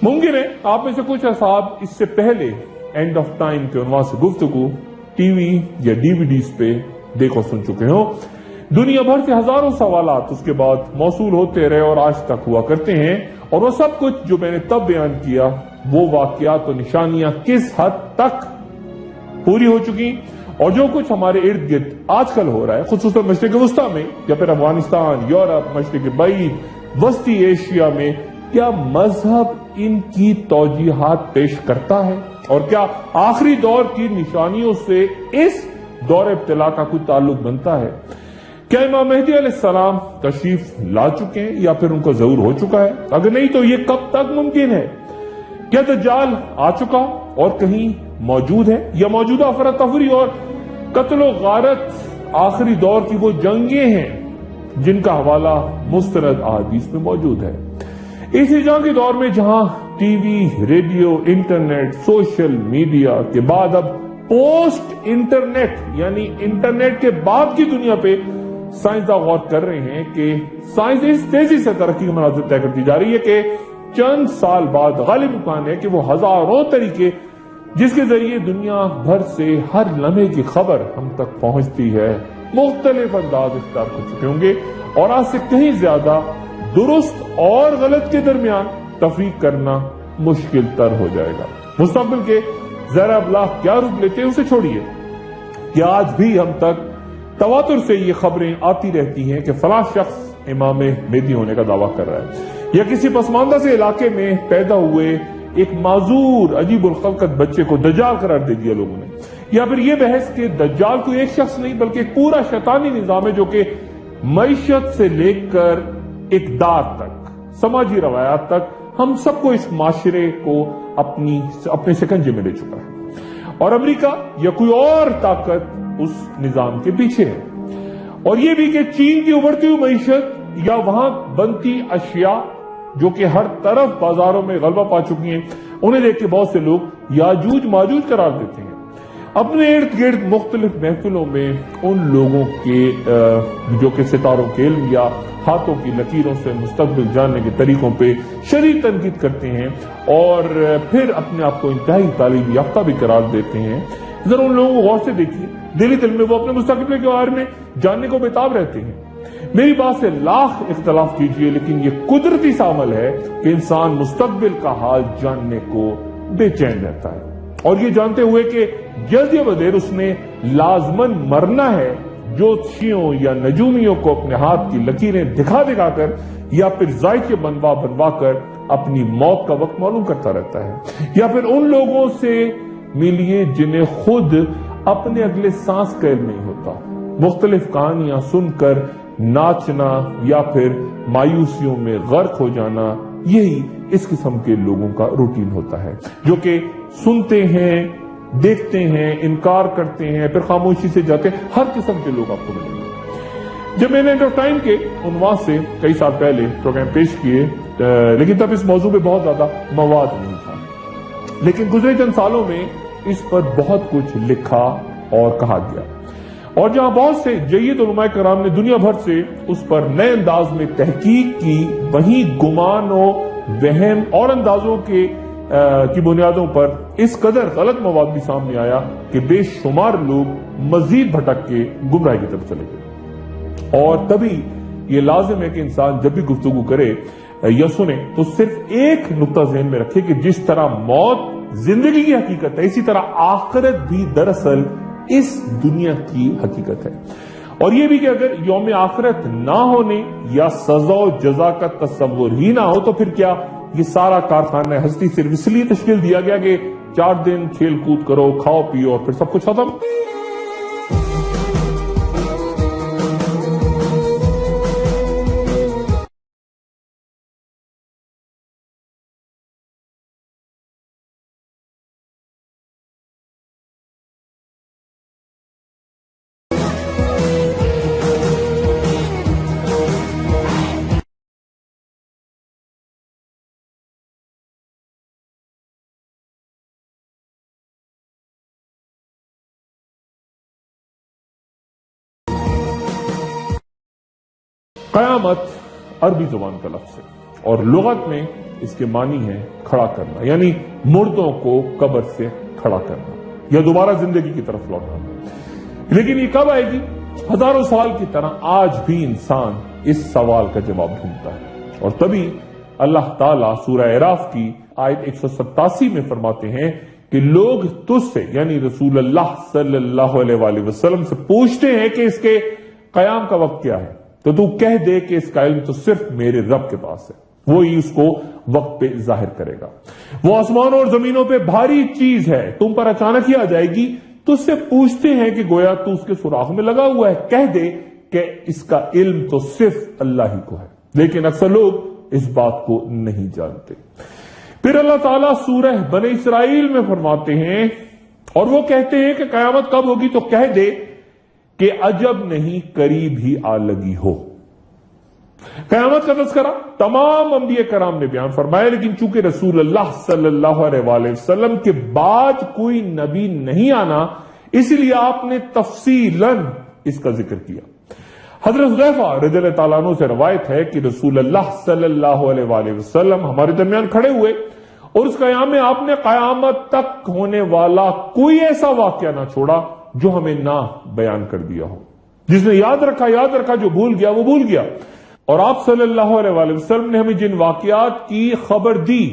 ممکن ہے آپ میں سے کچھ اصحاب اس سے پہلے اینڈ آف ٹائم کے عنوان سے گفتگو ٹی وی یا ڈی وی ڈیز پہ دیکھ اور سن چکے ہوں۔ دنیا بھر سے ہزاروں سوالات اس کے بعد موصول ہوتے رہے اور آج تک ہوا کرتے ہیں، اور وہ سب کچھ جو میں نے تب بیان کیا، وہ واقعات و نشانیاں کس حد تک پوری ہو چکی اور جو کچھ ہمارے ارد گرد آج کل ہو رہا ہے، خصوصاً مشرق وسطیٰ میں یا پھر افغانستان، یورپ، مشرق بعید، وسطی ایشیا میں، کیا مذہب ان کی توجیحات پیش کرتا ہے؟ اور کیا آخری دور کی نشانیوں سے اس دور ابتلا کا کوئی تعلق بنتا ہے؟ کیا امام مہدی علیہ السلام تشریف لا چکے ہیں یا پھر ان کو ظہور ہو چکا ہے؟ اگر نہیں تو یہ کب تک ممکن ہے؟ کیا دجال آ چکا اور کہیں موجود ہے، یا موجودہ افراتفری اور قتل و غارت آخری دور کی وہ جنگیں ہیں جن کا حوالہ مستند احادیث میں موجود ہے؟ اسی جنگی دور میں جہاں T V, radio, internet, social media کے بعد اب پوسٹ انٹرنیٹ یعنی انٹرنیٹ کے بعد کی دنیا پہ سائنسداں غور کر رہے ہیں کہ سائنس اس تیزی سے ترقی کے مناظر طے کرتی جا رہی ہے کہ چند سال بعد غالب امکان ہے کہ وہ ہزاروں طریقے جس کے ذریعے دنیا بھر سے ہر لمحے کی خبر ہم تک پہنچتی ہے مختلف انداز اختیار کر چکے ہوں گے، اور آج سے کہیں زیادہ درست اور غلط کے درمیان تفریق کرنا مشکل تر ہو جائے گا۔ مستقبل کے زیر ابلاغ کیا روپ لیتے ہیں اسے چھوڑیے، کہ آج بھی ہم تک تواتر سے یہ خبریں آتی رہتی ہیں کہ فلاں شخص امام مہدی ہونے کا دعویٰ کر رہا ہے، یا کسی پسماندہ سے علاقے میں پیدا ہوئے ایک معذور عجیب الخلقت بچے کو دجال قرار دے دیا لوگوں نے، یا پھر یہ بحث کہ دجال کوئی ایک شخص نہیں بلکہ ایک پورا شیطانی نظام ہے جو کہ معیشت سے لے کر اقدار تک، سماجی روایات تک، ہم سب کو اس معاشرے کو اپنے شکنجے میں لے چکا ہے، اور امریکہ یا کوئی اور طاقت اس نظام کے پیچھے ہے۔ اور یہ بھی کہ چین کی ابھرتی ہوئی معیشت یا وہاں بنتی اشیاء جو کہ ہر طرف بازاروں میں غلبہ پا چکی ہیں، انہیں دیکھ کے بہت سے لوگ یاجوج ماجوج قرار دیتے ہیں۔ اپنے ارد گرد مختلف محفلوں میں ان لوگوں کے جو کہ ستاروں کے علم یا ہاتھوں کی لکیروں سے مستقبل جاننے کے طریقوں پہ شدید تنقید کرتے ہیں اور پھر اپنے آپ کو انتہائی تعلیم یافتہ بھی قرار دیتے ہیں۔ ذرا ان لوگوں کو غور سے دیکھیے، دلی دل میں وہ اپنے مستقبل کے بارے میں جاننے کو بےتاب رہتے ہیں۔ میری بات سے لاکھ اختلاف کیجئے، لیکن یہ قدرتی سا عمل ہے کہ انسان مستقبل کا حال جاننے کو بے چین رہتا ہے، اور یہ جانتے ہوئے کہ جلد یا بدیر اس نے لازماً مرنا ہے، جوتشیوں یا نجومیوں کو اپنے ہاتھ کی لکیریں دکھا دکھا کر یا پھر ذائقے بنوا کر اپنی موت کا وقت معلوم کرتا رہتا ہے، یا پھر ان لوگوں سے ملیے جنہیں خود اپنے اگلے سانس کا علم نہیں ہوتا، مختلف کہانیاں سن کر ناچنا یا پھر مایوسیوں میں غرق ہو جانا، یہی اس قسم کے لوگوں کا روٹین ہوتا ہے جو کہ سنتے ہیں، دیکھتے ہیں، انکار کرتے ہیں، پھر خاموشی سے جاتے ہیں۔ ہر قسم کے لوگ آپ کو ملیں گے۔ جب میں نے اینڈ آف ٹائم کے عنوان سے کئی سال پہلے پروگرام پیش کیے، لیکن تب اس موضوع پہ بہت زیادہ مواد نہیں تھا، لیکن گزرے چند سالوں میں اس پر بہت کچھ لکھا اور کہا گیا، اور جہاں بہت سے جید علماء کرام نے دنیا بھر سے اس پر نئے انداز میں تحقیق کی، وہیں گمان و وہم اور اندازوں کی بنیادوں پر اس قدر غلط مواد بھی سامنے آیا کہ بے شمار لوگ مزید بھٹک کے گمراہی کی طرف چلے گئے۔ اور تبھی یہ لازم ہے کہ انسان جب بھی گفتگو کرے یا سنے تو صرف ایک نقطہ ذہن میں رکھے کہ جس طرح موت زندگی کی حقیقت ہے، اسی طرح آخرت بھی دراصل اس دنیا کی حقیقت ہے، اور یہ بھی کہ اگر یوم آخرت نہ ہونے یا سزا و جزا کا تصور ہی نہ ہو تو پھر کیا یہ سارا کارخانہ ہستی صرف اس لیے تشکیل دیا گیا کہ 4 دن کھیل کود کرو، کھاؤ پیو اور پھر سب کچھ ختم؟ قیامت عربی زبان کا لفظ ہے اور لغت میں اس کے معنی ہے کھڑا کرنا، یعنی مردوں کو قبر سے کھڑا کرنا یا دوبارہ زندگی کی طرف لوٹانا۔ لیکن یہ کب آئے گی؟ ہزاروں سال کی طرح آج بھی انسان اس سوال کا جواب ڈھونڈتا ہے، اور تبھی اللہ تعالیٰ سورہ اعراف کی آیت 187 میں فرماتے ہیں کہ لوگ تجھ سے یعنی رسول اللہ صلی اللہ علیہ وآلہ وسلم سے پوچھتے ہیں کہ اس کے قیام کا وقت کیا ہے، تو تو کہہ دے کہ اس کا علم تو صرف میرے رب کے پاس ہے، وہی اس کو وقت پہ ظاہر کرے گا۔ وہ آسمانوں اور زمینوں پہ بھاری چیز ہے، تم پر اچانک ہی آ جائے گی، تو اس سے پوچھتے ہیں کہ گویا تو اس کے سوراخ میں لگا ہوا ہے، کہہ دے کہ اس کا علم تو صرف اللہ ہی کو ہے، لیکن اکثر لوگ اس بات کو نہیں جانتے۔ پھر اللہ تعالیٰ سورہ بنی اسرائیل میں فرماتے ہیں، اور وہ کہتے ہیں کہ قیامت کب ہوگی، تو کہہ دے کہ عجب نہیں قریب ہی آ لگی ہو۔ قیامت کا تذکرہ تمام انبیاء کرام نے بیان فرمایا، لیکن چونکہ رسول اللہ صلی اللہ علیہ وآلہ وسلم کے بعد کوئی نبی نہیں آنا، اسی لیے آپ نے تفصیلاً اس کا ذکر کیا۔ حضرت حذیفہ رضی اللہ تعالیٰ عنہ سے روایت ہے کہ رسول اللہ صلی اللہ علیہ وآلہ وسلم ہمارے درمیان کھڑے ہوئے اور اس قیام میں آپ نے قیامت تک ہونے والا کوئی ایسا واقعہ نہ چھوڑا جو ہمیں نہ بیان کر دیا ہو۔ جس نے یاد رکھا، جو بھول گیا وہ بھول گیا۔ اور آپ صلی اللہ علیہ وآلہ وسلم نے ہمیں جن واقعات کی خبر دی،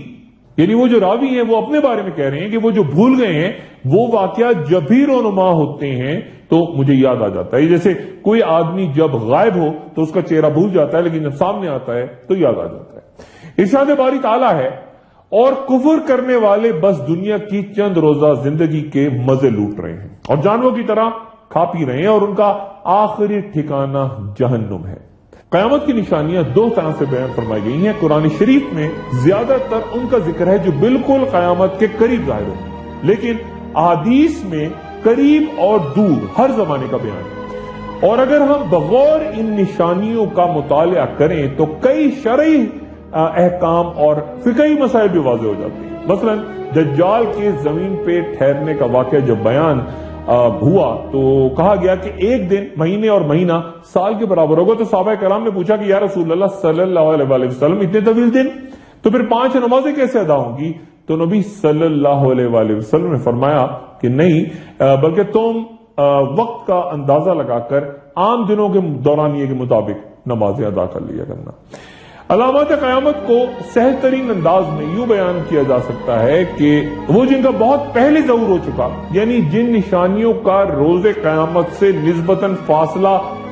یعنی وہ جو راوی ہیں وہ اپنے بارے میں کہہ رہے ہیں کہ وہ جو بھول گئے ہیں وہ واقعات جب بھی رونما ہوتے ہیں تو مجھے یاد آ جاتا ہے۔ جیسے کوئی آدمی جب غائب ہو تو اس کا چہرہ بھول جاتا ہے، لیکن جب سامنے آتا ہے تو یاد آ جاتا ہے۔ ارشاد باری تعالیٰ ہے، اور کفر کرنے والے بس دنیا کی چند روزہ زندگی کے مزے لوٹ رہے ہیں اور جانوروں کی طرح کھا پی رہے ہیں اور ان کا آخری ٹھکانہ جہنم ہے۔ قیامت کی نشانیاں دو طرح سے بیان فرمائی گئی ہیں۔ قرآن شریف میں زیادہ تر ان کا ذکر ہے جو بالکل قیامت کے قریب ظاہر ہو، لیکن احادیث میں قریب اور دور ہر زمانے کا بیان ہے۔ اور اگر ہم بغور ان نشانیوں کا مطالعہ کریں تو کئی شرعی احکام اور فقہی مسائل بھی واضح ہو جاتے ہیں۔ مثلا دجال کے زمین پہ ٹھہرنے کا واقعہ جب بیان ہوا تو کہا گیا کہ ایک دن، مہینے اور مہینہ سال کے برابر ہوگا، تو صحابہ کرام نے پوچھا کہ یا رسول اللہ صلی اللہ علیہ وسلم اتنے طویل دن، تو پھر 5 نمازیں کیسے ادا ہوں گی؟ تو نبی صلی اللہ علیہ وسلم نے فرمایا کہ نہیں، بلکہ تم وقت کا اندازہ لگا کر عام دنوں کے دورانیے کے مطابق نمازیں ادا کر لیا کرنا۔ علامات قیامت کو سہل ترین انداز میں یوں بیان کیا جا سکتا ہے کہ وہ جن کا بہت پہلے ظہور ہو چکا، یعنی جن نشانیوں کا روز قیامت سے نسبتاً فاصلہ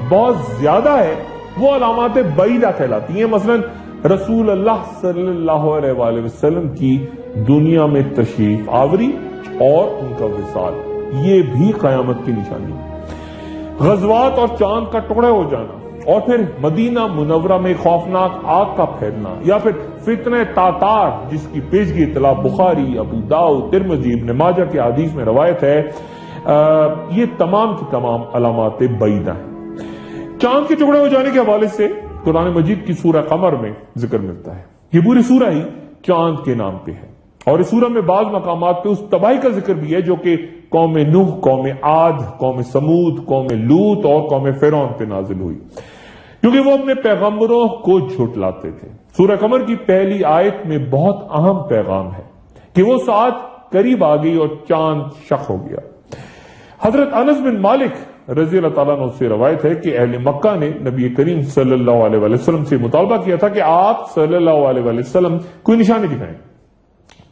بہت زیادہ ہے، وہ علامات بعیدہ کہلاتی ہیں۔ مثلا رسول اللہ صلی اللہ علیہ وآلہ وسلم کی دنیا میں تشریف آوری اور ان کا وصال، یہ بھی قیامت کی نشانی ہے۔ غزوات اور چاند کا ٹکڑے ہو جانا، اور پھر مدینہ منورہ میں خوفناک آگ کا پھیلنا، یا پھر فتنہ تاتار جس کی پیشگی اطلاع بخاری، ابو داؤد، ترمذی، ابن ماجہ کے حدیث میں روایت ہے، یہ تمام کی تمام علامات بعیدہ ہیں۔ چاند کے ٹکڑے ہو جانے کے حوالے سے قرآن مجید کی سورہ قمر میں ذکر ملتا ہے۔ یہ پوری سورہ ہی چاند کے نام پہ ہے، اور اس سورہ میں بعض مقامات پہ اس تباہی کا ذکر بھی ہے جو کہ قوم نوح، قوم عاد، قوم سمود، قوم لوط اور قوم فرعون پہ نازل ہوئی، کیونکہ وہ اپنے پیغمبروں کو جھٹلاتے تھے۔ سورہ قمر کی پہلی آیت میں بہت اہم پیغام ہے کہ وہ ساعت قریب آ گئی اور چاند شق ہو گیا۔ حضرت انس بن مالک رضی اللہ تعالیٰ عنہ سے روایت ہے کہ اہل مکہ نے نبی کریم صلی اللہ علیہ وسلم سے مطالبہ کیا تھا کہ آپ صلی اللہ علیہ وسلم کوئی نشانی دکھائیں،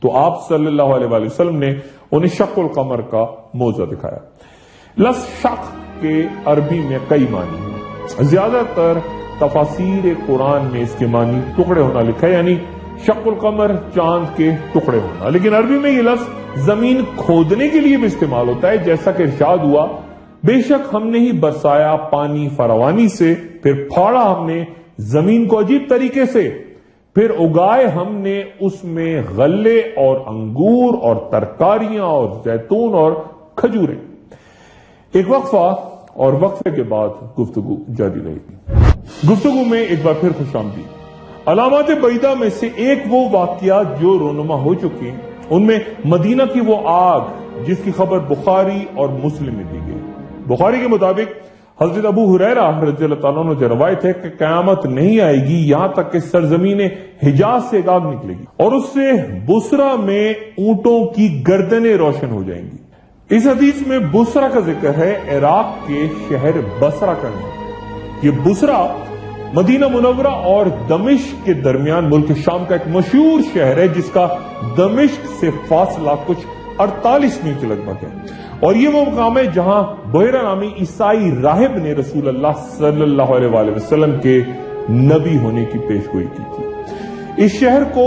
تو آپ صلی اللہ علیہ وسلم نے انہیں شق القمر کا موضوع دکھایا۔ لفظ شق کے عربی میں کئی معنی ہیں، زیادہ تر تفاسیر قرآن میں اس کے معنی ٹکڑے ہونا لکھا ہے، یعنی شق القمر چاند کے ٹکڑے ہونا، لیکن عربی میں یہ لفظ زمین کھودنے کے لیے بھی استعمال ہوتا ہے، جیسا کہ ارشاد ہوا بے شک ہم نے ہی برسایا پانی فراوانی سے، پھر پھاڑا ہم نے زمین کو عجیب طریقے سے، پھر اگائے ہم نے اس میں غلے اور انگور اور ترکاریاں اور زیتون اور کھجوریں۔ ایک وقفہ اور وقفے کے بعد گفتگو جاری رہے گی۔ گفتگو میں ایک بار پھر خوش آمدید۔ علامات بعیدہ میں سے ایک وہ واقعات جو رونما ہو چکے ہیں، ان میں مدینہ کی وہ آگ جس کی خبر بخاری اور مسلم میں دی گئی۔ بخاری کے مطابق حضرت ابو ہریرہ رضی اللہ تعالیٰ عنہ سے روایت ہے کہ قیامت نہیں آئے گی یہاں تک کہ سرزمین حجاز سے ایک آگ نکلے گی اور اس سے بصرہ میں اونٹوں کی گردنیں روشن ہو جائیں گی۔ اس حدیث میں بصرہ کا ذکر ہے، عراق کے شہر بصرہ کا نام۔ یہ بصرہ مدینہ منورہ اور دمشق کے درمیان ملک شام کا ایک مشہور شہر ہے جس کا دمشق سے فاصلہ کچھ 48 میل کے لگ بھگ ہے، اور یہ وہ مقام ہے جہاں بحیرہ نامی عیسائی راہب نے رسول اللہ صلی اللہ علیہ وآلہ وسلم کے نبی ہونے کی پیشگوئی کی تھی۔ اس شہر کو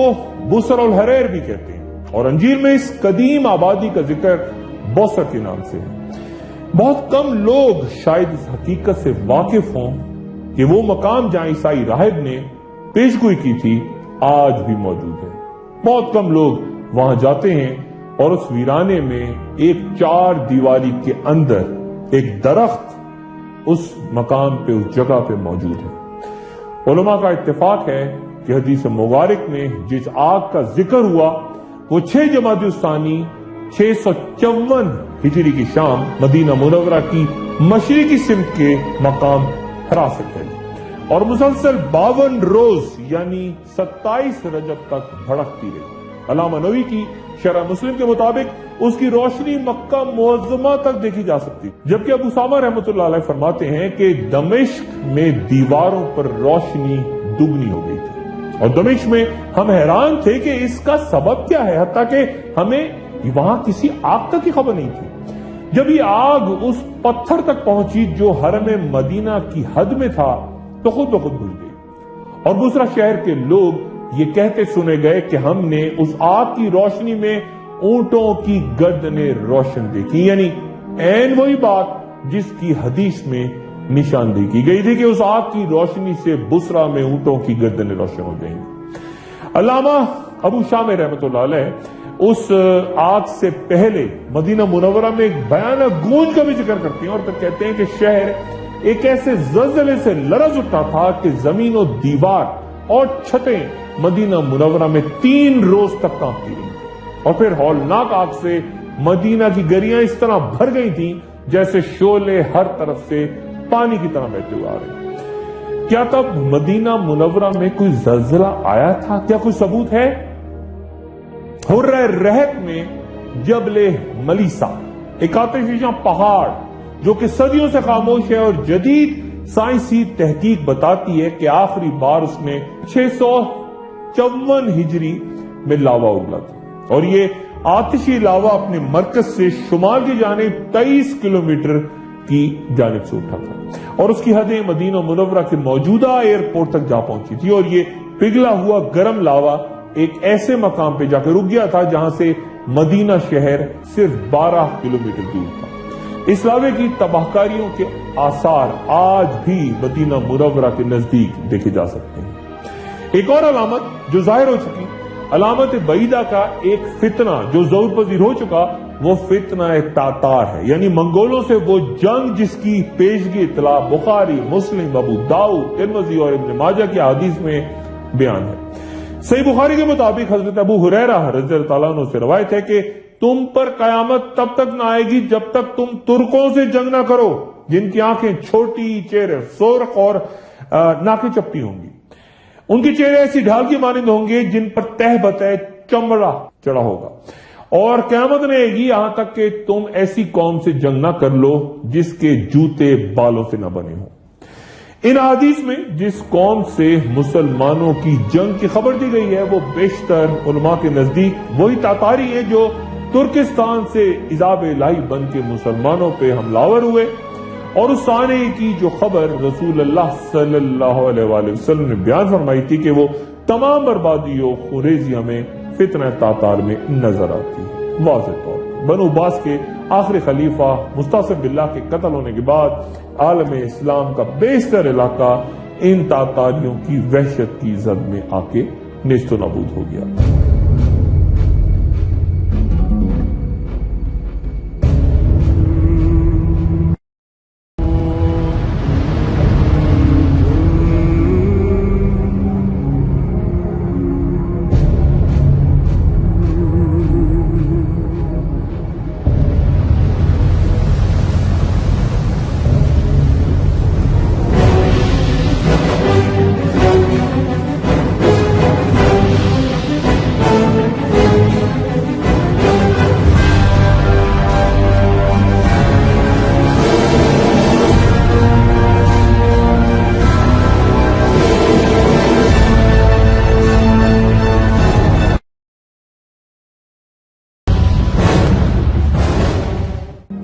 بصر الحریر بھی کہتے ہیں، اور انجیل میں اس قدیم آبادی کا ذکر بوسر کے نام سے ہے۔ بہت کم لوگ شاید اس حقیقت سے واقف ہوں کہ وہ مقام جہاں عیسائی راہب نے پیشگوئی کی تھی آج بھی موجود ہے۔ بہت کم لوگ وہاں جاتے ہیں اور اس ویرانے میں ایک 4 دیواری کے اندر ایک درخت اس مقام پہ، اس جگہ پہ موجود ہے۔ علماء کا اتفاق ہے کہ حدیث مبارک میں جس آگ کا ذکر ہوا وہ 6 جمادی الثانی 654 ہجری کی شام مدینہ منورہ کی مشرقی سمت کے مقام حرا سے پھیلی اور مسلسل 52 روز یعنی 27 رجب تک بھڑکتی رہی۔ علامہ نووی کی شرح مسلم کے مطابق اس کی روشنی مکہ معظمہ تک دیکھی جا سکتی، جبکہ ابو اسامہ رحمۃ اللہ علیہ فرماتے ہیں کہ دمشق میں دیواروں پر روشنی دگنی ہو گئی تھی، اور دمشق میں ہم حیران تھے کہ اس کا سبب کیا ہے، حتیٰ کہ ہمیں وہاں کسی آگ تک کی خبر نہیں تھی۔ جب یہ آگ اس پتھر تک پہنچی جو حرم مدینہ کی حد میں تھا تو خود بخود بجھ گئی، اور دوسرا شہر کے لوگ یہ کہتے سنے گئے کہ ہم نے اس آگ کی روشنی میں اونٹوں کی گردنیں روشن دیکھی، یعنی عین وہی بات جس کی حدیث میں نشاندہی کی گئی تھی کہ اس آگ کی روشنی سے بصرہ میں اونٹوں کی گردنیں روشن ہو جائیں گی۔ علامہ ابو شامہ رحمۃ اللہ علیہ اس آگ سے پہلے مدینہ منورہ میں ایک بھیانک گونج کا بھی ذکر کرتے ہیں، اور پھر کہتے ہیں کہ شہر ایک ایسے زلزلے سے لرز اٹھا تھا کہ زمین و دیوار اور چھتیں مدینہ منورہ میں 3 روز تک کانپتی رہیں، اور پھر ہولناک آگ سے مدینہ کی گلیاں اس طرح بھر گئی تھیں جیسے شعلے ہر طرف سے پانی کی طرح بہتے ہوئے آ رہے۔ کیا تب مدینہ منورہ میں کوئی زلزلہ آیا تھا؟ کیا کوئی ثبوت ہے؟ حرہ رحت میں جبل ملیسا، ایک آتش فشاں پہاڑ جو کہ صدیوں سے خاموش ہے، اور جدید سائنسی تحقیق بتاتی ہے کہ آخری بار اس میں 654 ہجری میں لاوا اگلا تھا، اور یہ آتشی لاوا اپنے مرکز سے شمال کی جانب 23 کلومیٹر کی جانب سے اٹھا تھا، اور اس کی حدیں مدینہ منورہ کے موجودہ ایئرپورٹ تک جا پہنچی تھی، اور یہ پگھلا ہوا گرم لاوا ایک ایسے مقام پہ جا کے رک گیا تھا جہاں سے مدینہ شہر صرف 12 کلومیٹر دور تھا۔ اس لاوے کی تباہ کاریوں کے آثار آج بھی مدینہ منورہ کے نزدیک دیکھے جا سکتے ہیں۔ ایک اور علامت جو ظاہر ہو چکی، علامت بعیدہ کا ایک فتنہ جو ظہور پذیر ہو چکا، وہ فتنہ تاتار ہے، یعنی منگولوں سے وہ جنگ جس کی پیشگی اطلاع بخاری، مسلم، ابو داؤد، ترمذی اور ابن ماجہ کی حدیث میں بیان ہے۔ صحیح بخاری کے مطابق حضرت ابو ہریرہ رضی اللہ تعالیٰ عنہ سے روایت ہے کہ تم پر قیامت تب تک نہ آئے گی جب تک تم ترکوں سے جنگ نہ کرو جن کی آنکھیں چھوٹی، چہرے سرخ اور ناکیں چپٹی ہوں گی۔ ان کے چہرے ایسی ڈھال کی مانند ہوں گے جن پر تہ بتہ چمڑا چڑھا ہوگا، اور قیامت نہیں آئے گی یہاں تک کہ تم ایسی قوم سے جنگ نہ کر لو جس کے جوتے بالوں سے نہ بنے ہوں۔ ان حدیث میں جس قوم سے مسلمانوں کی جنگ کی خبر دی گئی ہے وہ بیشتر علماء کے نزدیک وہی تاتاری ہیں جو ترکستان سے عذاب الہی بن کے مسلمانوں پہ حملہ آور ہوئے، اور اس آنے کی جو خبر رسول اللہ صلی اللہ علیہ وآلہ وسلم نے بیان فرمائی تھی کہ وہ تمام بربادی و خونریزی ہمیں فتنہ تاتار میں نظر آتی ہے۔ واضح طور پر بنو عباس کے آخری خلیفہ مستعصم باللہ کے قتل ہونے کے بعد عالم اسلام کا بیشتر علاقہ ان تاتاریوں کی وحشت کی زد میں آ کے نیست و نابود ہو گیا۔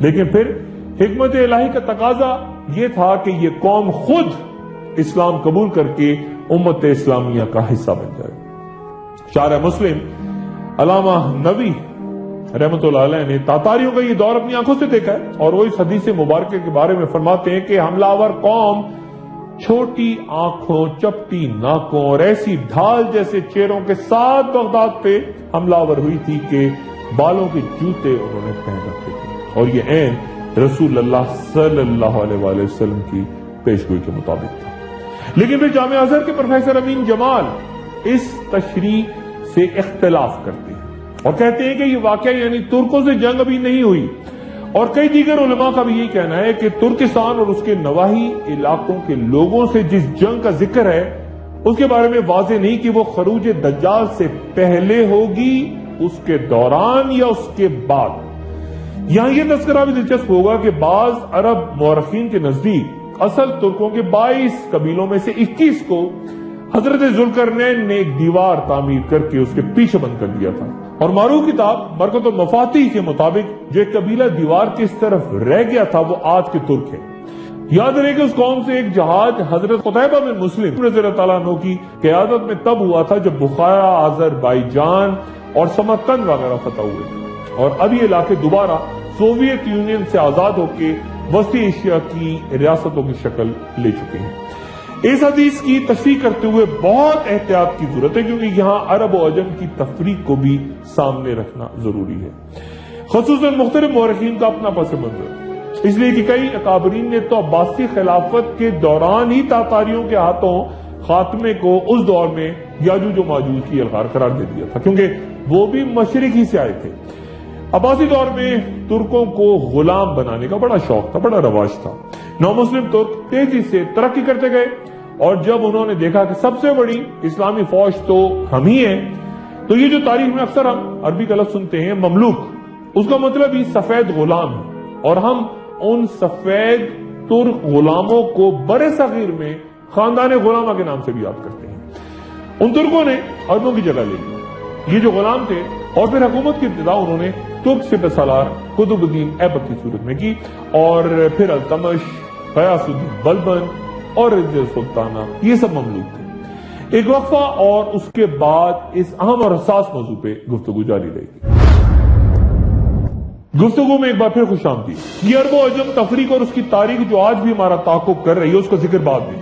لیکن پھر حکمت الہی کا تقاضا یہ تھا کہ یہ قوم خود اسلام قبول کر کے امت اسلامیہ کا حصہ بن جائے۔ شارح مسلم علامہ نووی رحمت اللہ علیہ نے تاتاریوں کا یہ دور اپنی آنکھوں سے دیکھا ہے، اور وہ اس حدیث مبارکہ کے بارے میں فرماتے ہیں کہ حملہ آور قوم چھوٹی آنکھوں، چپٹی ناکوں اور ایسی ڈھال جیسے چہروں کے ساتھ بغداد پہ حملہ آور ہوئی تھی کہ بالوں کے جوتے انہوں نے پہن رکھے تھے، اور یہ عین رسول اللہ صلی اللہ علیہ وآلہ وسلم کی پیشگوئی کے مطابق تھا۔ لیکن پھر جامعہ ازہر کے پروفیسر امین جمال اس تشریح سے اختلاف کرتے ہیں اور کہتے ہیں کہ یہ واقعہ یعنی ترکوں سے جنگ ابھی نہیں ہوئی، اور کئی دیگر علماء کا بھی یہی کہنا ہے کہ ترکستان اور اس کے نواحی علاقوں کے لوگوں سے جس جنگ کا ذکر ہے اس کے بارے میں واضح نہیں کہ وہ خروج دجال سے پہلے ہوگی، اس کے دوران یا اس کے بعد۔ یہاں یہ تذکرہ بھی دلچسپ ہوگا کہ بعض عرب مورخین کے نزدیک اصل ترکوں کے 22 قبیلوں میں سے 21 کو حضرت ذوالقرنین نے ایک دیوار تعمیر کر کے اس کے پیچھے بند کر دیا تھا، اور معروف کتاب مرکت المفاتیح کے مطابق جو ایک قبیلہ دیوار کی اس طرف رہ گیا تھا وہ آج کے ترک ہے۔ یاد رہے کہ اس قوم سے ایک جہاد حضرت قتیبہ بن مسلم رضی اللہ تعالیٰ عنہ کی قیادت میں تب ہوا تھا جب بخارا، آذربائیجان اور سمرقند وغیرہ فتح ہوئے تھے، اور اب یہ علاقے دوبارہ سوویت یونین سے آزاد ہو کے وسطی ایشیا کی ریاستوں کی شکل لے چکے ہیں۔ اس حدیث کی تشریح کرتے ہوئے بہت احتیاط کی ضرورت ہے، کیونکہ یہاں عرب و عجم کی تفریق کو بھی سامنے رکھنا ضروری ہے، خصوصاً مختلف مورخین کا اپنا پس منظر، اس لیے کہ کئی اکابرین نے تو عباسی خلافت کے دوران ہی تاتاریوں کے ہاتھوں خاتمے کو اس دور میں یاجوج و ماجوج کی الغار قرار دے دیا تھا، کیونکہ وہ بھی مشرق ہی سے آئے تھے۔ عباسی دور میں ترکوں کو غلام بنانے کا بڑا شوق تھا، بڑا رواج تھا۔ نو مسلم ترک تیزی سے ترقی کرتے گئے، اور جب انہوں نے دیکھا کہ سب سے بڑی اسلامی فوج تو ہم ہی ہیں، تو یہ جو تاریخ میں اکثر ہم عربی کا لفظ سنتے ہیں مملوک، اس کا مطلب ہی سفید غلام ہے، اور ہم ان سفید ترک غلاموں کو برے صغیر میں خاندان غلامہ کے نام سے بھی یاد کرتے ہیں۔ ان ترکوں نے عربوں کی جگہ لے لی، یہ جو غلام تھے، اور پھر حکومت کی ابتدا انہوں نے ترک سپہ سالار قطب الدین ایبک کی صورت میں کی، اور پھر التمش، غیاث الدین بلبن اور رضیہ السلطانہ، یہ سب مملوک تھے۔ ایک وقفہ اور اس کے بعد اس اہم اور حساس موضوع پہ گفتگو جاری رہے گی۔ گفتگو میں ایک بار پھر خوش آمدید۔ یہ عرب و عجم تفریق اور اس کی تاریخ جو آج بھی ہمارا تعاقب کر رہی ہے، اس کا ذکر بعد میں،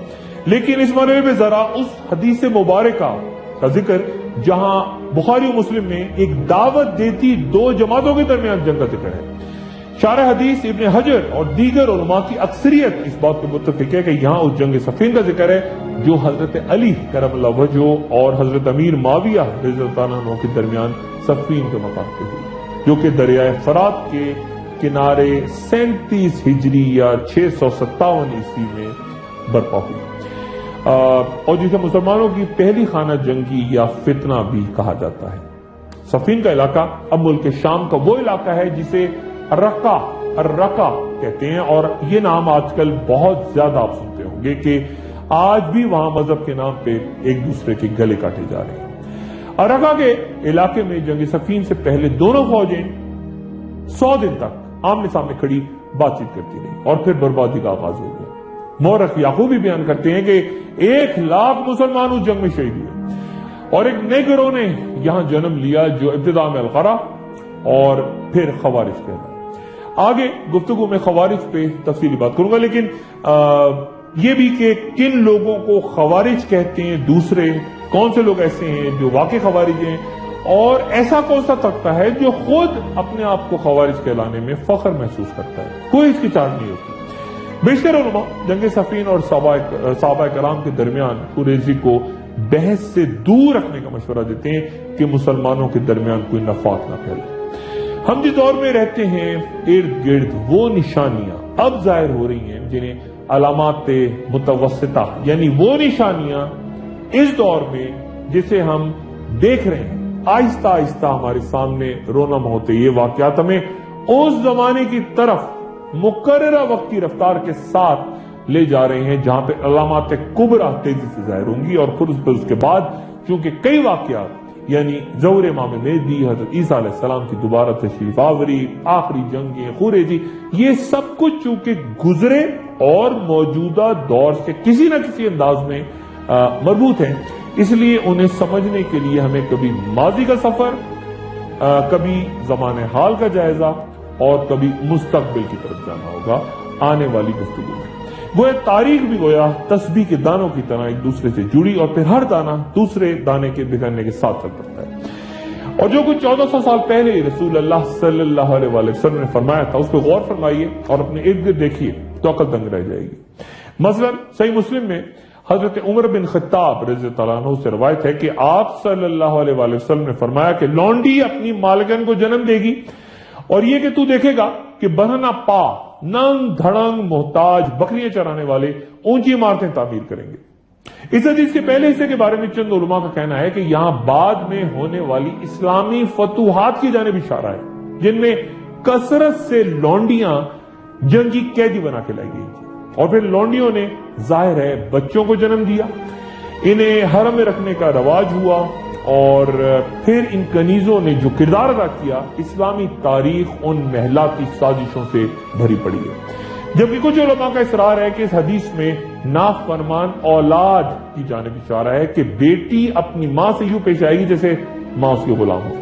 لیکن اس مرحلے میں ذرا اس حدیث مبارکہ کا ذکر جہاں بخاری و مسلم میں ایک دعوت دیتی دو جماعتوں کے درمیان جنگ کا ذکر ہے۔ شارح حدیث ابن حجر اور دیگر علماء کی اکثریت اس بات کو متفق ہے کہ یہاں اس جنگ صفین کا ذکر ہے جو حضرت علی کرم اللہ وجہہ اور حضرت امیر معاویہ رضی اللہ عنہ کے درمیان صفین کے مقام پہ ہوئی، جو کہ دریائے فرات کے کنارے 37 ہجری یا 657 عیسوی میں برپا ہوئی، اور جسے مسلمانوں کی پہلی خانہ جنگی یا فتنہ بھی کہا جاتا ہے۔ صفین کا علاقہ اب ملک شام کا وہ علاقہ ہے جسے الرقہ کہتے ہیں، اور یہ نام آج کل بہت زیادہ آپ سنتے ہوں گے کہ آج بھی وہاں مذہب کے نام پہ ایک دوسرے کے گلے کاٹے جا رہے ہیں۔ الرقہ کے علاقے میں جنگ صفین سے پہلے دونوں فوجیں 100 دن تک آمنے سامنے کھڑی بات چیت کرتی رہی، اور پھر بربادی کا آغاز ہو گیا۔ مورخ یعقوبی بیان کرتے ہیں کہ 1,00,000 مسلمان اس جنگ میں شہید ہوئے، اور ایک نئے گروہ نے یہاں جنم لیا جو ابتدا میں القرہ اور پھر خوارج کہلایا۔ آگے گفتگو میں خوارج پہ تفصیلی بات کروں گا، لیکن یہ بھی کہ کن لوگوں کو خوارج کہتے ہیں، دوسرے کون سے لوگ ایسے ہیں جو واقع خوارج ہیں، اور ایسا کون سا طبقہ ہے جو خود اپنے آپ کو خوارج کہلانے میں فخر محسوس کرتا ہے، کوئی اس کی چاٹ نہیں ہوتی۔ بیشتر علماء جنگ صفین اور صحابہ کرام کے درمیان قریظی کو بحث سے دور رکھنے کا مشورہ دیتے ہیں کہ مسلمانوں کے درمیان کوئی نفاق نہ پھیلے۔ ہم جس دور میں رہتے ہیں، ارد گرد وہ نشانیاں اب ظاہر ہو رہی ہیں جنہیں علامات متوسطہ، یعنی وہ نشانیاں اس دور میں جسے ہم دیکھ رہے ہیں، آہستہ آہستہ ہمارے سامنے رونما ہوتے یہ واقعات ہمیں اس زمانے کی طرف مقررہ وقت کی رفتار کے ساتھ لے جا رہے ہیں جہاں پہ علامات کبریٰ تیزی سے ظاہر ہوں گی، اور پھر اس کے بعد چونکہ کئی واقعات یعنی ظہور امام مہدی، حضرت عیسیٰ علیہ السلام کی دوبارہ تشریف آوری، آخری جنگیں، قریظی، یہ سب کچھ چونکہ گزرے اور موجودہ دور سے کسی نہ کسی انداز میں مربوط ہیں، اس لیے انہیں سمجھنے کے لیے ہمیں کبھی ماضی کا سفر، کبھی زمان حال کا جائزہ، اور کبھی مستقبل کی طرف جانا ہوگا آنے والی گفتگو میں۔ گویا تاریخ بھی گویا تسبیح کے دانوں کی طرح ایک دوسرے سے جڑی، اور پھر ہر دانہ دوسرے دانے کے بگڑنے کے ساتھ چل پڑتا ہے، اور جو کچھ 1400 سال پہلے رسول اللہ صلی اللہ علیہ وسلم نے فرمایا تھا اس پہ غور فرمائیے اور اپنے ارد گرد دیکھیے تو عقل دنگ رہ جائے گی۔ مثلا صحیح مسلم میں حضرت عمر بن خطاب رضی اللہ عنہ سے روایت ہے کہ آپ صلی اللہ علیہ وسلم نے فرمایا کہ لونڈی اپنی مالکن کو جنم دے گی، اور یہ کہ تو دیکھے گا کہ برہنہ پا، ننگ دھڑنگ محتاج بکریاں چرانے والے اونچی عمارتیں تعمیر کریں گے۔ اس حدیث کے پہلے حصے کے بارے میں چند علماء کا کہنا ہے کہ یہاں بعد میں ہونے والی اسلامی فتوحات کی جانب اشارہ ہے، جن میں کثرت سے لونڈیاں جنگی قیدی بنا کے لائی گئی تھی، اور پھر لونڈیوں نے ظاہر ہے بچوں کو جنم دیا، انہیں حرم میں رکھنے کا رواج ہوا، اور پھر ان کنیزوں نے جو کردار ادا کیا، اسلامی تاریخ ان محلاتی سازشوں سے بھری پڑی ہے۔ جبکہ کچھ علماء کا اصرار ہے کہ اس حدیث میں نافرمان اولاد کی جانب اشارہ ہے کہ بیٹی اپنی ماں سے یوں پیش آئے گی جیسے ماں اس کے غلام ہو۔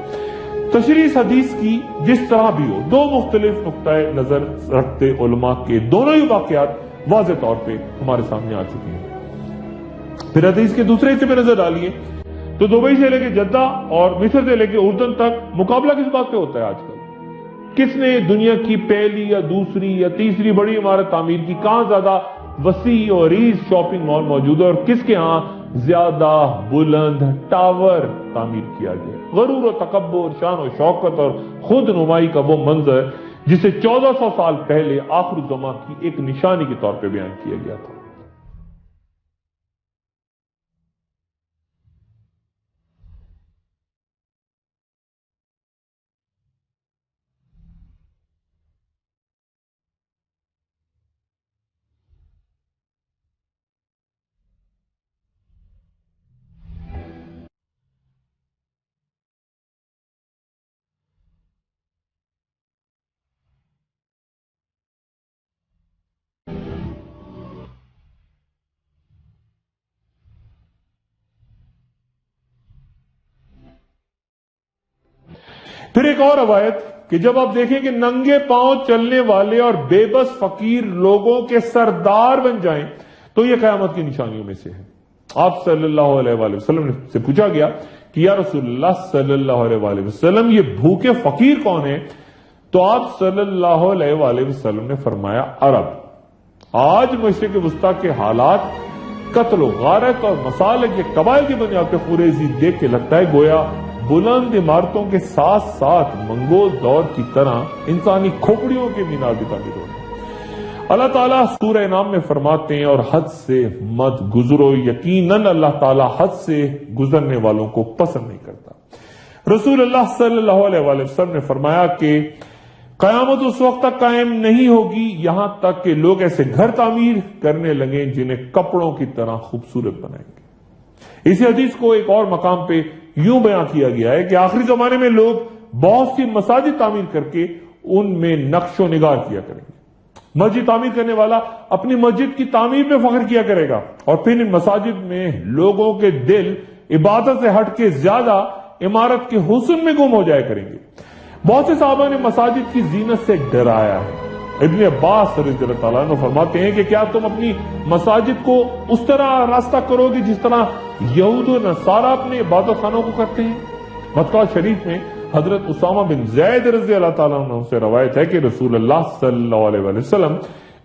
تشریح اس حدیث کی جس طرح بھی ہو، دو مختلف نقطۂ نظر رکھتے علماء کے دونوں ہی واقعات واضح طور پہ ہمارے سامنے آ چکے ہیں۔ پھر حدیث کے دوسرے حصے پہ نظر ڈالیے تو دبئی سے لے کے جدہ اور مصر سے لے کے اردن تک مقابلہ کس بات پہ ہوتا ہے آج کل؟ کس نے دنیا کی پہلی یا دوسری یا تیسری بڑی عمارت تعمیر کی؟ کہاں زیادہ وسیع اور عریض شاپنگ مال موجود ہے اور کس کے ہاں زیادہ بلند ٹاور تعمیر کیا گیا؟ غرور و تکبر، شان و شوکت اور خود نمائی کا وہ منظر جسے 1400 سال پہلے آخر الزماں کی ایک نشانی کے طور پہ بیان کیا گیا تھا۔ پھر ایک اور روایت کہ جب آپ دیکھیں کہ ننگے پاؤں چلنے والے اور بے بس فقیر لوگوں کے سردار بن جائیں تو یہ قیامت کی نشانیوں میں سے ہے۔ آپ صلی اللہ علیہ وآلہ وسلم سے پوچھا گیا کہ یا رسول اللہ صلی اللہ علیہ وآلہ وسلم یہ بھوکے فقیر کون ہیں؟ تو آپ صلی اللہ علیہ وآلہ وسلم نے فرمایا عرب۔ آج مشرق وسطیٰ کے حالات قتل و غارت اور مسالک کے قبائل کی بنیاد پہ خوریزی دیکھ کے لگتا ہے گویا بلند عمارتوں کے ساتھ ساتھ منگول دور کی طرح انسانی کھوپڑیوں کے مینار بھی تعمیر ہو رہے ہیں۔ اللہ تعالیٰ سورہ انعام میں فرماتے ہیں اور حد سے مت گزرو، یقیناً اللہ تعالیٰ حد سے گزرنے والوں کو پسند نہیں کرتا۔ رسول اللہ صلی اللہ علیہ وآلہ وسلم نے فرمایا کہ قیامت اس وقت تک قائم نہیں ہوگی یہاں تک کہ لوگ ایسے گھر تعمیر کرنے لگیں جنہیں کپڑوں کی طرح خوبصورت بنائیں گے۔ اسی حدیث کو ایک اور مقام پہ یوں بیان کیا گیا ہے کہ آخری زمانے میں لوگ بہت سی مساجد تعمیر کر کے ان میں نقش و نگار کیا کریں گے۔ مسجد تعمیر کرنے والا اپنی مسجد کی تعمیر پہ فخر کیا کرے گا اور پھر ان مساجد میں لوگوں کے دل عبادت سے ہٹ کے زیادہ عمارت کے حسن میں گم ہو جایا کریں گے۔ بہت سے صحابہ نے مساجد کی زینت سے ڈرایا ہے۔ ابن عباس رضی اللہ تعالیٰ عنہ فرماتے ہیں کہ کیا تم اپنی مساجد کو اس طرح راستہ کرو گے جس طرح یہود و نصارہ اپنے عبادت خانوں کو کرتے ہیں؟ مکہ شریف میں حضرت اسامہ بن زید رضی اللہ تعالیٰ عنہ سے روایت ہے کہ رسول اللہ صلی اللہ علیہ وآلہ وسلم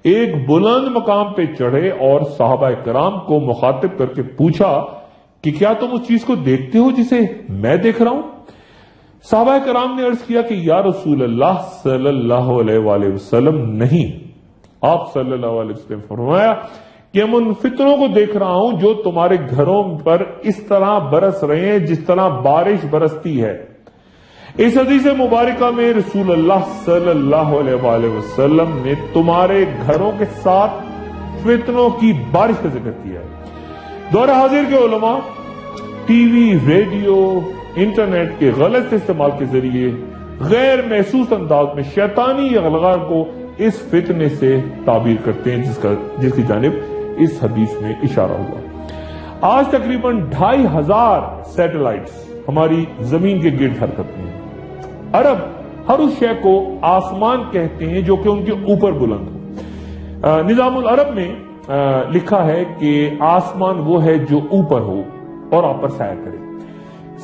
ایک بلند مقام پہ چڑھے اور صحابہ کرام کو مخاطب کر کے پوچھا کہ کیا تم اس چیز کو دیکھتے ہو جسے میں دیکھ رہا ہوں؟ صحابہ کرام نے عرض کیا کہ یا رسول اللہ صلی اللہ علیہ وآلہ وسلم نہیں۔ آپ صلی اللہ علیہ وسلم فرمایا کہ میں ان فتنوں کو دیکھ رہا ہوں جو تمہارے گھروں پر اس طرح برس رہے ہیں جس طرح بارش برستی ہے۔ اس حدیث مبارکہ میں رسول اللہ صلی اللہ علیہ وآلہ وسلم نے تمہارے گھروں کے ساتھ فتنوں کی بارش کا ذکر کیا ہے۔ دور حاضر کے علماء ٹی وی، ریڈیو، انٹرنیٹ کے غلط استعمال کے ذریعے غیر محسوس انداز میں شیطانی اغلغار کو اس فتنے سے تعبیر کرتے ہیں جس کی جانب اس حدیث میں اشارہ ہوا۔ آج تقریباً 2500 سیٹلائٹس ہماری زمین کے گرد حرکت میں ہیں۔ عرب ہر اس شے کو آسمان کہتے ہیں جو کہ ان کے اوپر بلند ہو۔ نظام العرب میں لکھا ہے کہ آسمان وہ ہے جو اوپر ہو اور آپ پر سایہ کرے۔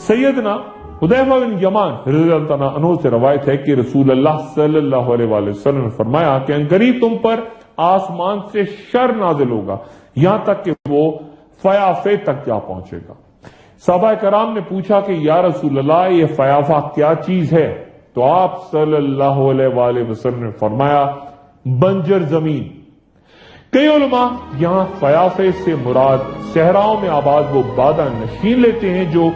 سیدنا حذیفہ بن یمان رضی اللہ عنہ سے روایت ہے کہ رسول اللہ صلی اللہ علیہ وآلہ وسلم نے فرمایا کہ عنقریب تم پر آسمان سے شر نازل ہوگا یہاں تک کہ وہ فیافے تک جا پہنچے گا۔ صحابہ کرام نے پوچھا کہ یا رسول اللہ یہ فیافہ کیا چیز ہے؟ تو آپ صلی اللہ علیہ وآلہ وسلم نے فرمایا بنجر زمین۔ کئی علماء یہاں فیافے سے مراد صحراؤں میں آباد وہ بادہ نشین لیتے ہیں جو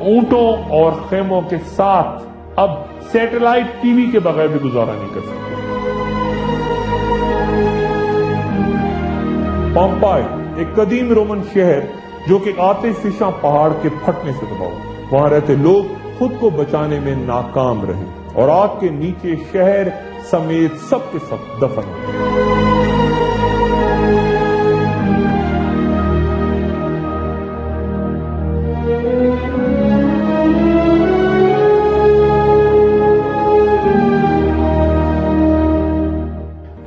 اونٹوں اور خیموں کے ساتھ اب سیٹلائٹ ٹی وی کے بغیر بھی گزارا نہیں کر سکتے۔ پامپائی ایک قدیم رومن شہر جو کہ آتش فشاں پہاڑ کے پھٹنے سے تباہ ہوا، وہاں رہتے لوگ خود کو بچانے میں ناکام رہے اور آگ کے نیچے شہر سمیت سب کے سب دفن ہوئے۔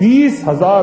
20,000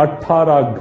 18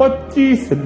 25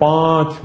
5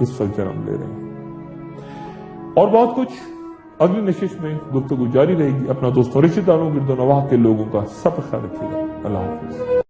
اس وقت جنم لے رہے ہیں۔ اور بہت کچھ اگلی نشست میں گفتگو جاری رہے گی۔ اپنا دوستوں، رشتہ داروں، گرد و نواح کے لوگوں کا سب خیال رکھیے گا۔ اللہ حافظ۔